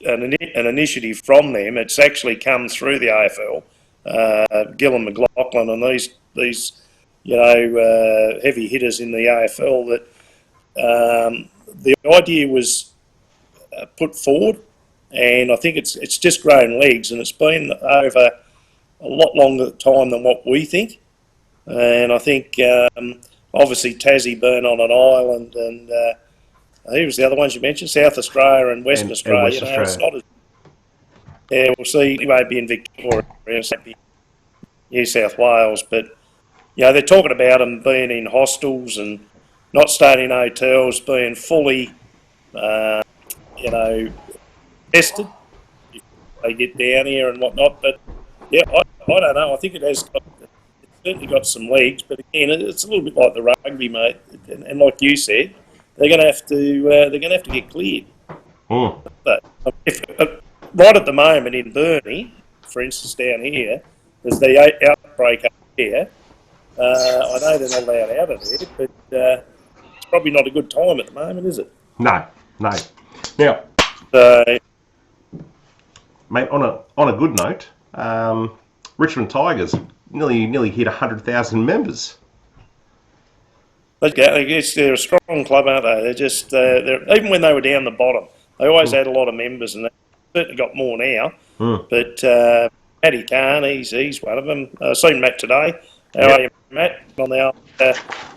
an initiative from them. It's actually come through the AFL, Gillan McLaughlin, and these heavy hitters in the AFL that. The idea was put forward, and I think it's just grown legs, and it's been over a lot longer time than what we think. And I think obviously Tassie being on an island, and who was the other ones you mentioned? South Australia and Western Australia. Australia. It's not as we'll see. It won't be in Victoria, it won't be New South Wales, but they're talking about them being in hostels and not staying in hotels, being fully, tested if they get down here and whatnot. But I don't know. I think it's certainly got some legs. But again, it's a little bit like the rugby, mate. And like you said, they're going to have to get cleared. Mm. But right at the moment in Burnie, for instance, down here, there's the outbreak up here. I know they're not allowed out of there, but. Probably not a good time at the moment, is it? No. Now, mate, on a good note, Richmond Tigers nearly hit 100,000 members. I guess they're a strong club, aren't they? They're just even when they were down the bottom, they always had a lot of members, and they've certainly got more now. Mm. But Matty Khan, he's one of them. I've seen Matt today. How are you, Matt?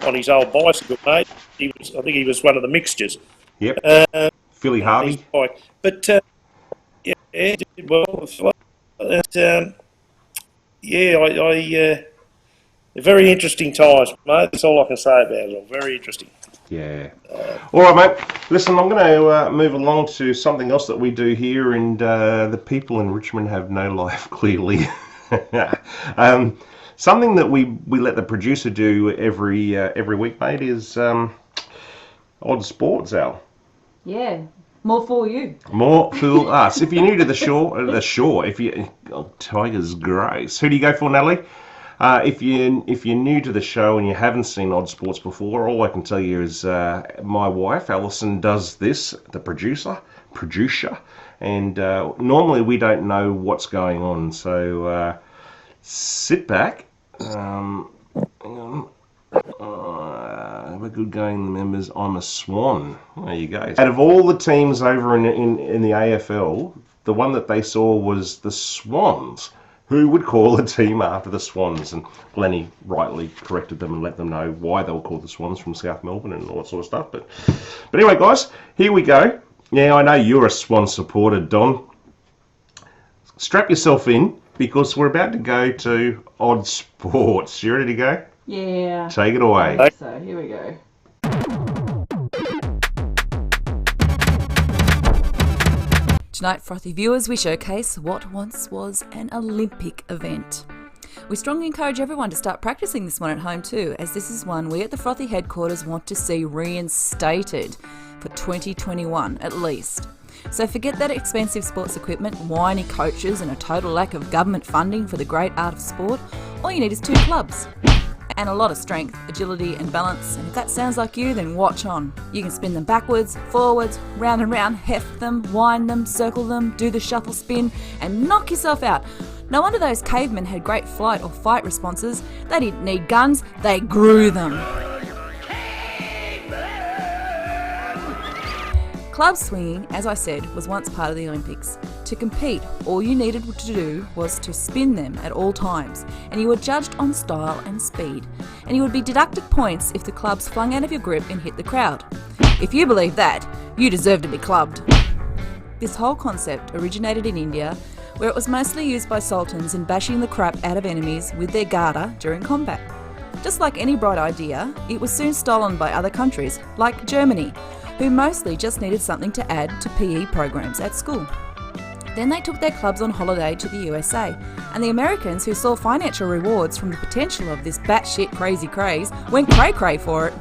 On his old bicycle, mate. I think he was one of the mixtures. Yep. Philly Harvey. But he did well. Very interesting times, mate. That's all I can say about it all. Very interesting. Yeah. All right, mate. Listen, I'm going to move along to something else that we do here, and the people in Richmond have no life, clearly. Something that we let the producer do every week, mate, is Odd Sports, Al. Yeah, more for you. More for us. If you're new to the shore, Tigers Grace. Who do you go for, Natalie? If you're new to the show and you haven't seen Odd Sports before, all I can tell you is my wife Alison does this, the producer, and normally we don't know what's going on. So sit back. Hang on. Have a good going, the members. I'm a Swan. There you go. Out of all the teams over in the AFL, the one that they saw was the Swans. Who would call a team after the Swans? And Lenny rightly corrected them and let them know why they were called the Swans from South Melbourne and all that sort of stuff. But anyway, guys, here we go. Yeah, I know you're a Swan supporter, Don. Strap yourself in, because we're about to go to Odd Sports. You ready to go? Yeah. Take it away. So here we go. Tonight, Frothy viewers, we showcase what once was an Olympic event. We strongly encourage everyone to start practicing this one at home too, as this is one we at the Frothy headquarters want to see reinstated for 2021 at least. So forget that expensive sports equipment, whiny coaches and a total lack of government funding for the great art of sport. All you need is 2 clubs. And a lot of strength, agility and balance, and if that sounds like you, then watch on. You can spin them backwards, forwards, round and round, heft them, wind them, circle them, do the shuffle spin, and knock yourself out. No wonder those cavemen had great flight or fight responses. They didn't need guns, they grew them. Club swinging, as I said, was once part of the Olympics. To compete, all you needed to do was to spin them at all times, and you were judged on style and speed. And you would be deducted points if the clubs flung out of your grip and hit the crowd. If you believe that, you deserve to be clubbed. This whole concept originated in India, where it was mostly used by sultans in bashing the crap out of enemies with their garter during combat. Just like any bright idea, it was soon stolen by other countries, like Germany, who mostly just needed something to add to PE programs at school. Then they took their clubs on holiday to the USA, and the Americans, who saw financial rewards from the potential of this batshit crazy craze, went cray-cray for it.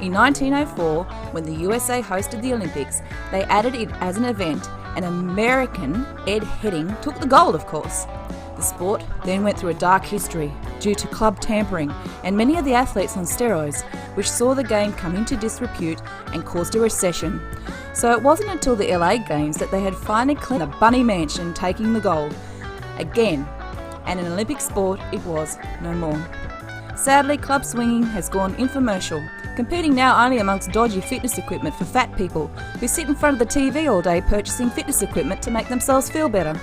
In 1904, when the USA hosted the Olympics, they added it as an event, and American Ed Heading took the gold, of course. The sport then went through a dark history due to club tampering and many of the athletes on steroids, which saw the game come into disrepute and caused a recession. So it wasn't until the LA Games that they had finally cleaned a bunny mansion taking the gold. Again, and an Olympic sport it was no more. Sadly, club swinging has gone infomercial, competing now only amongst dodgy fitness equipment for fat people who sit in front of the TV all day purchasing fitness equipment to make themselves feel better.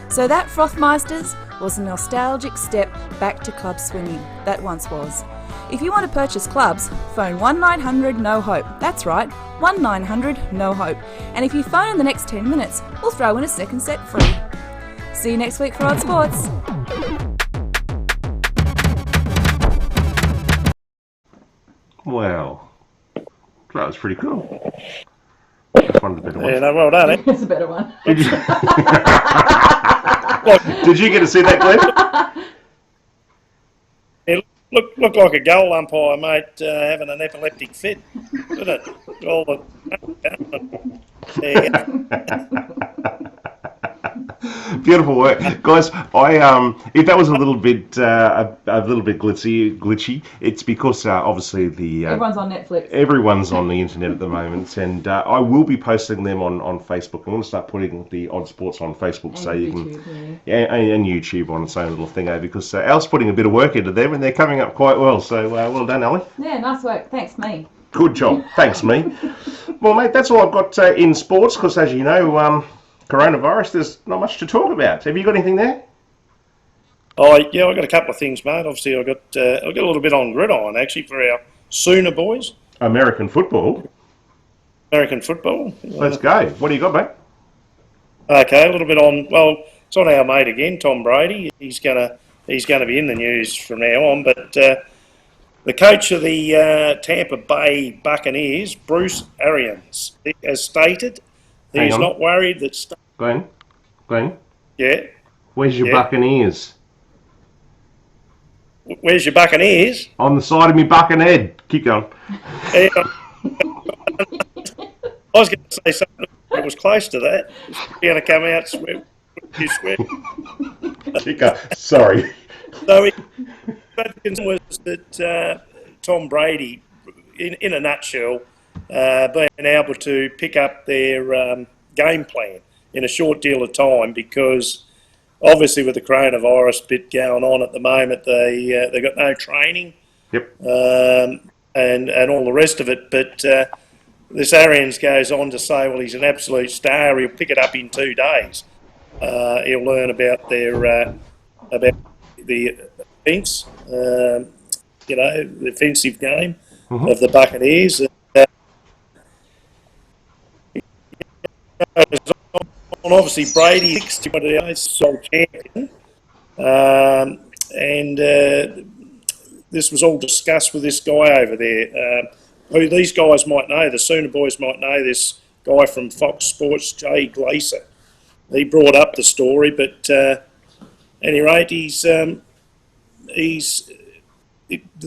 So that, Frothmeisters, was a nostalgic step back to club swinging that once was. If you want to purchase clubs, phone 1-900-NO-HOPE. That's right, 1-900-NO-HOPE. And if you phone in the next 10 minutes, we'll throw in a second set free. See you next week for Odd Sports. Wow. That was pretty cool. That's one of the better ones. Yeah, no, well done, eh? It's a better one. Did you, did you get to see that, Glenn? It looked like a goal umpire, mate, having an epileptic fit, didn't it? All the... Beautiful work, guys. If that was a little bit glitchy, it's because obviously Everyone's on Netflix. Everyone's on the internet at the moment, and I will be posting them on Facebook. I'm going to start putting the Odd Sports on Facebook, And so you YouTube, can and YouTube on its own little thing over, because Al's putting a bit of work into them, and they're coming up quite well. So well done, Ali. Yeah, nice work. Thanks, me. Good job. Thanks, me. Well, mate, that's all I've got in sports, because as you know, coronavirus, there's not much to talk about. Have you got anything there? Oh, yeah, I've got a couple of things, mate. Obviously, I've got a little bit on gridiron, actually, for our Sooner boys. American football. American football. Let's go. What do you got, mate? Okay, a little bit on, well, it's on our mate again, Tom Brady. He's gonna be in the news from now on, but the coach of the Tampa Bay Buccaneers, Bruce Arians, has stated that he's not worried that... Glenn? Yeah? Where's your Buccaneers? Where's your Buccaneers? On the side of me buccaneer. Keep going. I was going to say something that was close to that. You're going to come out sweat. You sweat. Keep going. Sorry. So the concern was that Tom Brady, in a nutshell, being able to pick up their game plan in a short deal of time, because obviously with the coronavirus bit going on at the moment, they got no training. Yep. And all the rest of it. But this Arians goes on to say, well, he's an absolute star. He'll pick it up in 2 days. He'll learn about their about the offence, the offensive game of the Buccaneers. And obviously Brady, 60 sole champion, and this was all discussed with this guy over there. Who these guys might know, the Sooner boys might know this guy from Fox Sports, Jay Glaser. He brought up the story, but at any rate, the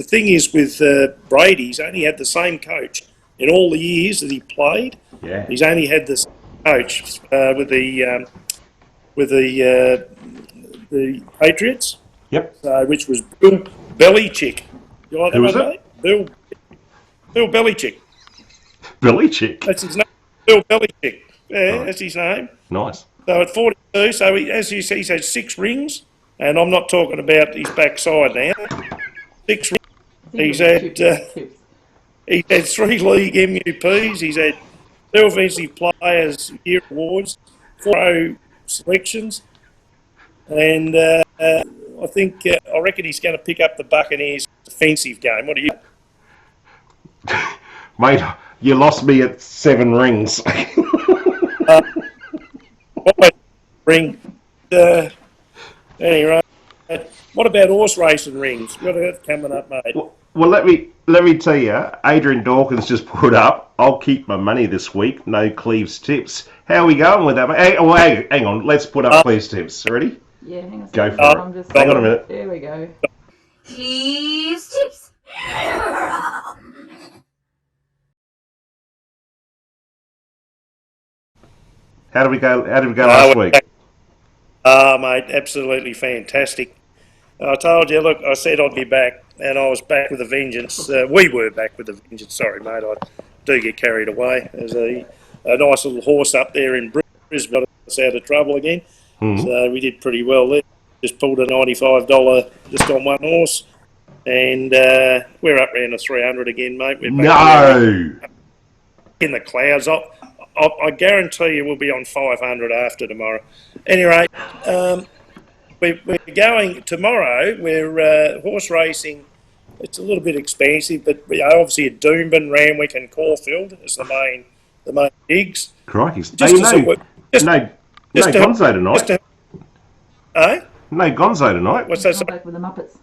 thing is with Brady, he's only had the same coach in all the years that he played. Yeah. He's only had the same coach with the Patriots. Yep. Which was Bill Belichick. You like that Who was one, it? mate? Bill Belichick. Belichick. That's his name. Bill Belichick. Yeah, Right. that's his name. Nice. So at 42, so as you see, he's had 6 rings, and I'm not talking about his backside now. 6 rings. He's had 3 league MUPs. He's had 2 offensive players year awards, 4 O selections, and I reckon he's going to pick up the Buccaneers' defensive game. What do you? Mate, you lost me at 7 rings. Ring. Anyway, what about horse racing rings? What are that coming up, mate? Well, let me tell you, Adrian Dawkins just put up, I'll keep my money this week, no Cleve's tips. How are we going with that? Hang on, let's put up Cleve's tips. Ready? Yeah, hang on a Go second. for it. Hang on a minute. There we go. Cleve's tips. How did we go last week? Mate, absolutely fantastic. I told you, look, I said I'd be back, and I was back with a vengeance. We were back with a vengeance. Sorry, mate, I do get carried away. There's a nice little horse up there in Brisbane got us out of trouble again. Mm-hmm. So we did pretty well there. Just pulled a $95 just on one horse, and we're up around the 300 again, mate. We're back in the clouds. I guarantee you we'll be on 500 after tomorrow. Anyway, we're going tomorrow. We're horse racing. It's a little bit expensive, but obviously at Doomben, Randwick, and Caulfield is the main gigs. Crikey! No Gonzo tonight. No Gonzo tonight. What's that? I'm back with the Muppets.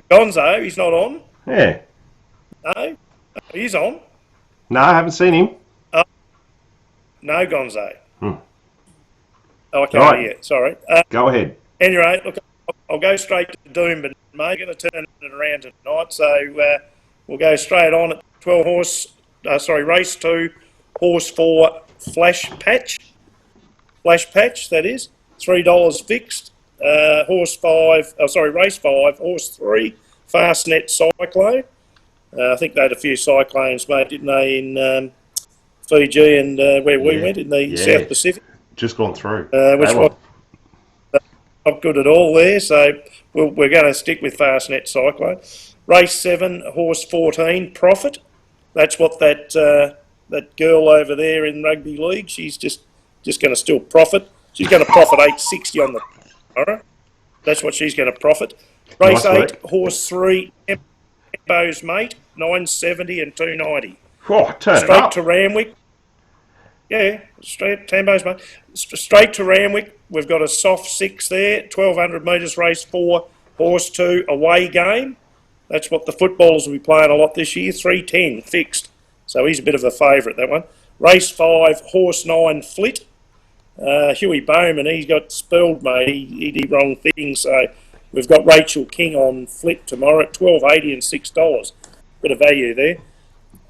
Gonzo, he's not on. Yeah. No, he's on. No, I haven't seen him. No Gonzo. Oh, I can't hear. Sorry. Go ahead. Anyway, look, I'll go straight to Doomben, mate. Going to turn it around tonight, so we'll go straight on at 12 horse. Race 2, horse 4, Flash Patch, that is $3 fixed. Race 5, horse 3, Fastnet Cyclone. I think they had a few cyclones, mate, didn't they, in Fiji and where we went in the South Pacific. Just gone through. Which was not good at all there, so we're going to stick with Fastnet Cyclone. Race 7, horse 14, Profit. That's what that girl over there in rugby league, she's just going to still profit. She's going to profit $8.60 on the tomorrow. That's what she's going to profit. Race 8, horse 3, Tembo's Mate, $9.70 and $2.90. Oh, turn straight it up. To Randwick. Yeah, straight Tembo's Mate. Straight to Randwick. We've got a soft 6 there, 1,200 metres, race 4, horse 2, away game. That's what the footballers will be playing a lot this year, 310 fixed. So he's a bit of a favourite, that one. Race 5, horse 9, Flit. Huey Bowman, he's got spelled, mate. He did wrong things. So we've got Rachel King on Flit tomorrow at $12.80 and $6. Bit of value there.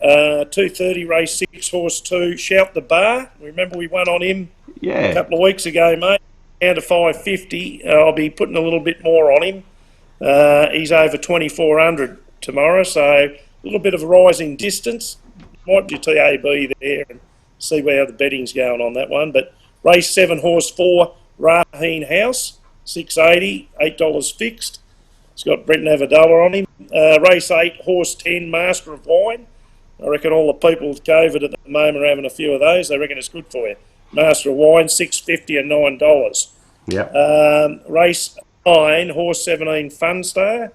2:30, race 6, horse 2, Shout the Bar. Remember we won on him a couple of weeks ago, mate. Down to $5.50. I'll be putting a little bit more on him. He's over 2,400 tomorrow, so a little bit of a rising distance. Might do TAB there and see how the betting's going on that one. But race 7, horse 4, Raheen House, $6.80, $8 fixed. It's got Brent Navadella on him. Race 8, horse 10, Master of Wine. I reckon all the people with COVID at the moment are having a few of those. They reckon it's good for you. Master of Wine, $6.50 and $9. Yep. Race 9, horse 17, Funstar,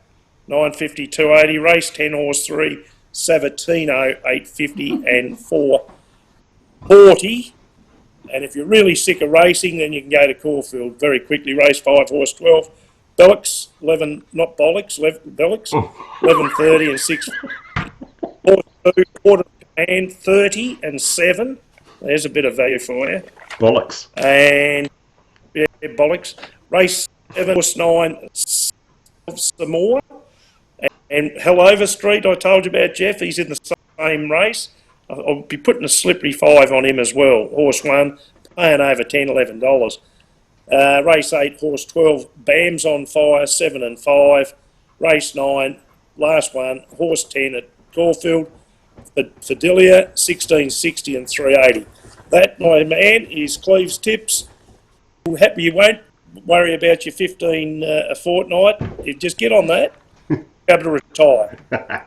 $9.50, $2.80. Race 10, horse 3, Savatino, $8.50 and $4.40. And if you're really sick of racing, then you can go to Caulfield very quickly. Race 5, horse 12, Bellix, 11, not Bollocks, Bellix, 11.30 and 6. Horse 2, Quarter and 30 and 7. There's a bit of value for you. Bollocks. And yeah, bollocks. Race 7, horse 9, some more. And Hellover Street, I told you about, Jeff. He's in the same race. I'll be putting a slippery 5 on him as well. Horse 1, paying over $10, $11. Race 8, horse 12, Bam's on fire, 7 and 5. Race 9, last one, horse 10 at Caulfield, Fidelia, 1660 and 380. That, my man, is Cleve's tips. Happy you won't worry about your 15 a fortnight. You just get on that. Be able to retire. I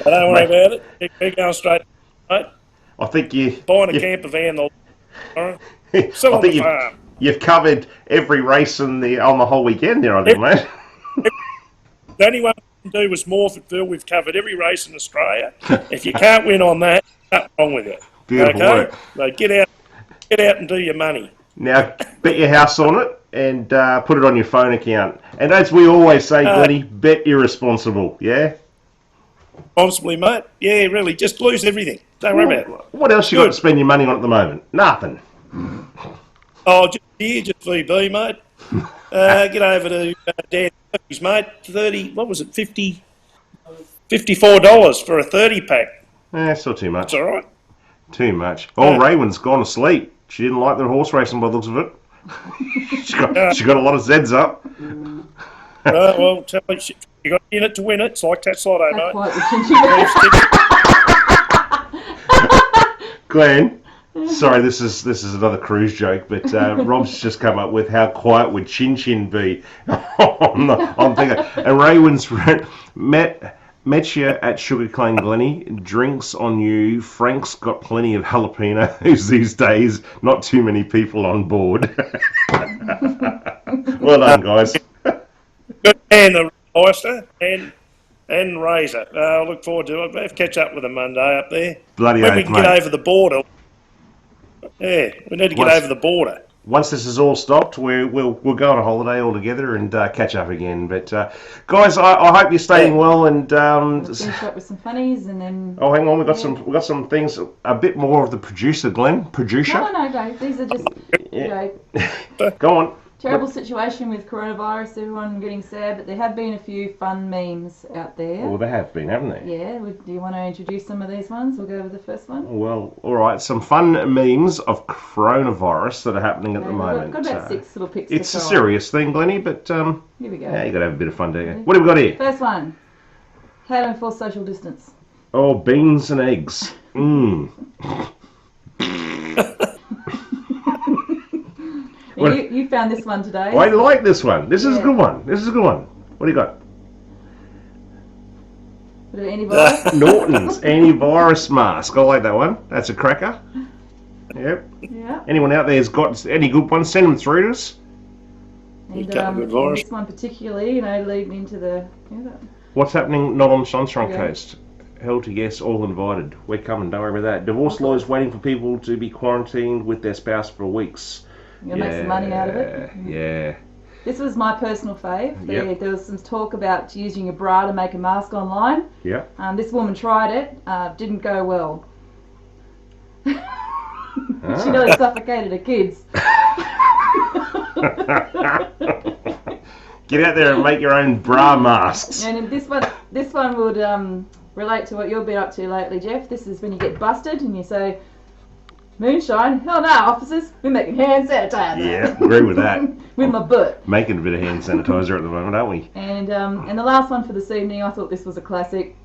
don't worry about it. Keep going straight. Mate. I think you... Buying a camper van, sell I on think the farm. you've covered every race on the whole weekend there, I think, mate. The only one we can do was Morfordville. We've covered every race in Australia. If you can't win on that, what's wrong with it? Beautiful work. So get out and do your money. Now, bet your house on it and put it on your phone account. And as we always say, Glennie, bet irresponsible, yeah? Responsibly, mate. Yeah, really. Just lose everything. Don't worry about it. What else you got to spend your money on at the moment? Nothing. Oh, just VB, mate. Get over to Dan Murphy's, mate. 30, what was it, $54 for a 30 pack. It's not too much. That's all right. Too much. Oh, Raywin's gone to sleep. She didn't like the horse racing by the looks of it. she got a lot of Zeds up. Well, tell me, you got in it to win it. It's like Tatslotto, mate. Glenn, sorry, this is another cruise joke, but Rob's just come up with how quiet would Chin Chin be. I'm thinking, and Raywin's met you at Sugar Cane Glennie, drinks on you. Frank's got plenty of jalapenos these days. Not too many people on board. Well done, guys. Good, and the oyster and razor. I look forward to it. We'll have to catch up with them Monday up there. Bloody when oath, we can mate. get over the border. Yeah, we need to get over the border. Once this is all stopped, we'll go on a holiday all together and catch up again. But guys, I hope you're staying well. And Let's finish up with some funnies and then. oh, hang on, we got some things. A bit more of the producer, Glenn. Producer. No. These are just Go on. terrible situation with coronavirus. Everyone getting sad, but there have been a few fun memes out there. Well, they have been, haven't they? Yeah. Do you want to introduce some of these ones? We'll go over the first one. Well, all right. Some fun memes of coronavirus that are happening at the moment. We've got about 6 little pics. It's to a try. serious thing, Glennie, but Here we go. yeah, you got to have a bit of fun, don't you? What have we got here? First one. How to enforce social distance. Oh, beans and eggs. You found this one today. I like this one. This is a good one. What do you got? Bit of antivirus. Norton's antivirus mask. I like that one. That's a cracker. Yep. Yeah. Anyone out there has got any good ones? Send them through to us. And good virus. this one particularly, leading into the. What's happening not on the Sunshine Yeah. Coast? Hell to yes, all invited. We're coming, don't worry about that. Divorce lawyers waiting for people to be quarantined with their spouse for weeks. You'll make some money out of it. Yeah. This was my personal fave. Yep. There was some talk about using a bra to make a mask online. Yeah. This woman tried it. Didn't go well. She nearly suffocated her kids. Get out there and make your own bra masks. And this one would relate to what you've been up to lately, Jeff. This is when you get busted and you say, "Moonshine? Hell no, officers. We're making hand sanitizer." Yeah, agree with that. With my butt. Making a bit of hand sanitizer at the moment, aren't we? And the last one for this evening, I thought this was a classic.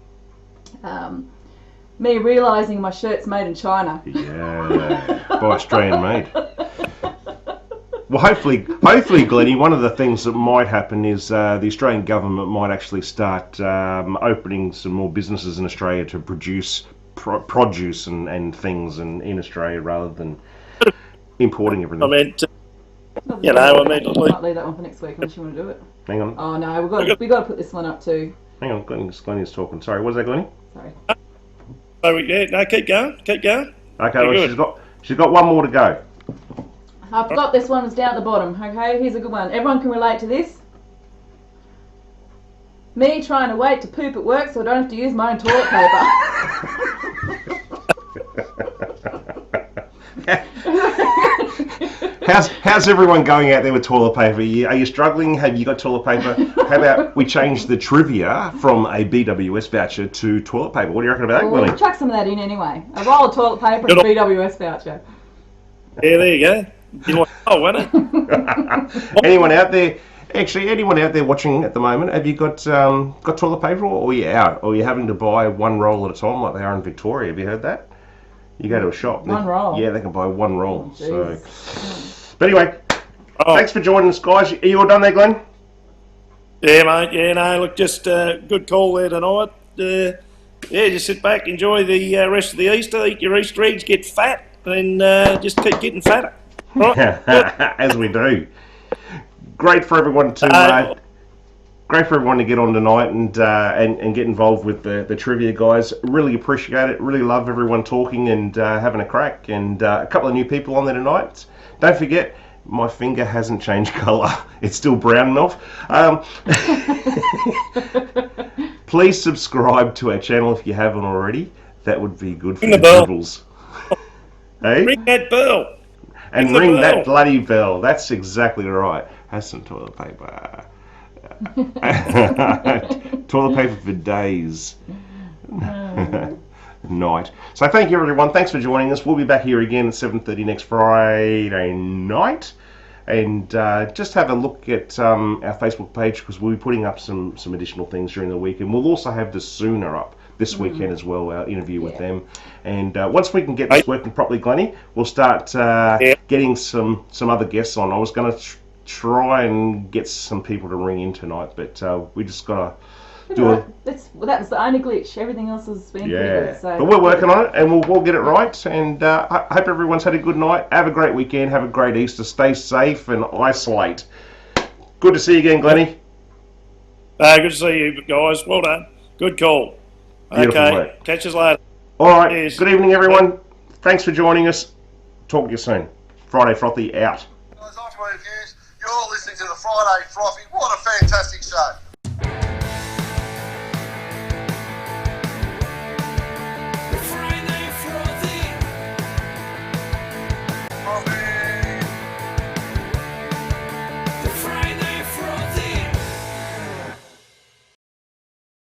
Me realising my shirt's made in China. Yeah, by Australian made. Well, hopefully, Glennie, one of the things that might happen is the Australian government might actually start opening some more businesses in Australia to produce produce and things in Australia rather than importing everything. I mean, I might leave that one for next week unless you want to do it. Hang on. Oh no, we got to put this one up too. Hang on, Glennie's talking. Sorry, what was that, Glennie? Sorry. So yeah, no, keep going. Okay, well, she's got one more to go. I forgot this one was down at the bottom. Okay, here's a good one. Everyone can relate to this. Me trying to wait to poop at work so I don't have to use my own toilet paper. How's everyone going out there with toilet paper? Are you struggling? Have you got toilet paper? How about we change the trivia from a BWS voucher to toilet paper? What do you reckon about that, We'll Glennie? chuck some of that in anyway. A roll of toilet paper and a BWS voucher. Yeah, there you go. You like, oh, wasn't it? Anyone out there? Actually, anyone out there watching at the moment? Have you got toilet paper, or are you out, or are you having to buy one roll at a time like they are in Victoria? Have you heard that? You go to a shop. One roll? Yeah, they can buy one roll. Oh, But anyway, thanks for joining us, guys. Are you all done there, Glenn? Yeah, mate. Yeah, no, look, just good call there tonight. Yeah, just sit back, enjoy the rest of the Easter, eat your Easter eggs, get fat, and just keep getting fatter. Right? As we do. Great for everyone to get on tonight and get involved with the trivia, guys. Really appreciate it. Really love everyone talking and having a crack. And a couple of new people on there tonight. Don't forget, my finger hasn't changed colour. It's still brown enough. Please subscribe to our channel if you haven't already. That would be good for the dribbles. Hey? Ring that bell. And ring that bloody bell. That's exactly right. Have some toilet paper. Toilet paper for days. Night. So thank you, everyone. Thanks for joining us. We'll be back here again at 7:30 next Friday night. And just have a look at our Facebook page, because we'll be putting up some additional things during the week. And we'll also have the Sooner up this weekend as well, our interview with them. And once we can get this working properly, Glennie, we'll start getting some other guests on. I was going to try and get some people to ring in tonight, but we just got to do it. That was the only glitch. Everything else has been pretty good. So. But we're working on it, and we'll get it right. And I hope everyone's had a good night. Have a great weekend. Have a great Easter. Stay safe and isolate. Good to see you again, Glennie. Good to see you guys. Well done. Good call. Beautiful Okay. work. Catch us later. All right. Cheers. Good evening, everyone. Thanks for joining us. Talk to you soon. Friday Frothy out. Guys, I'm You're listening to the Friday Frothy. What a fantastic show.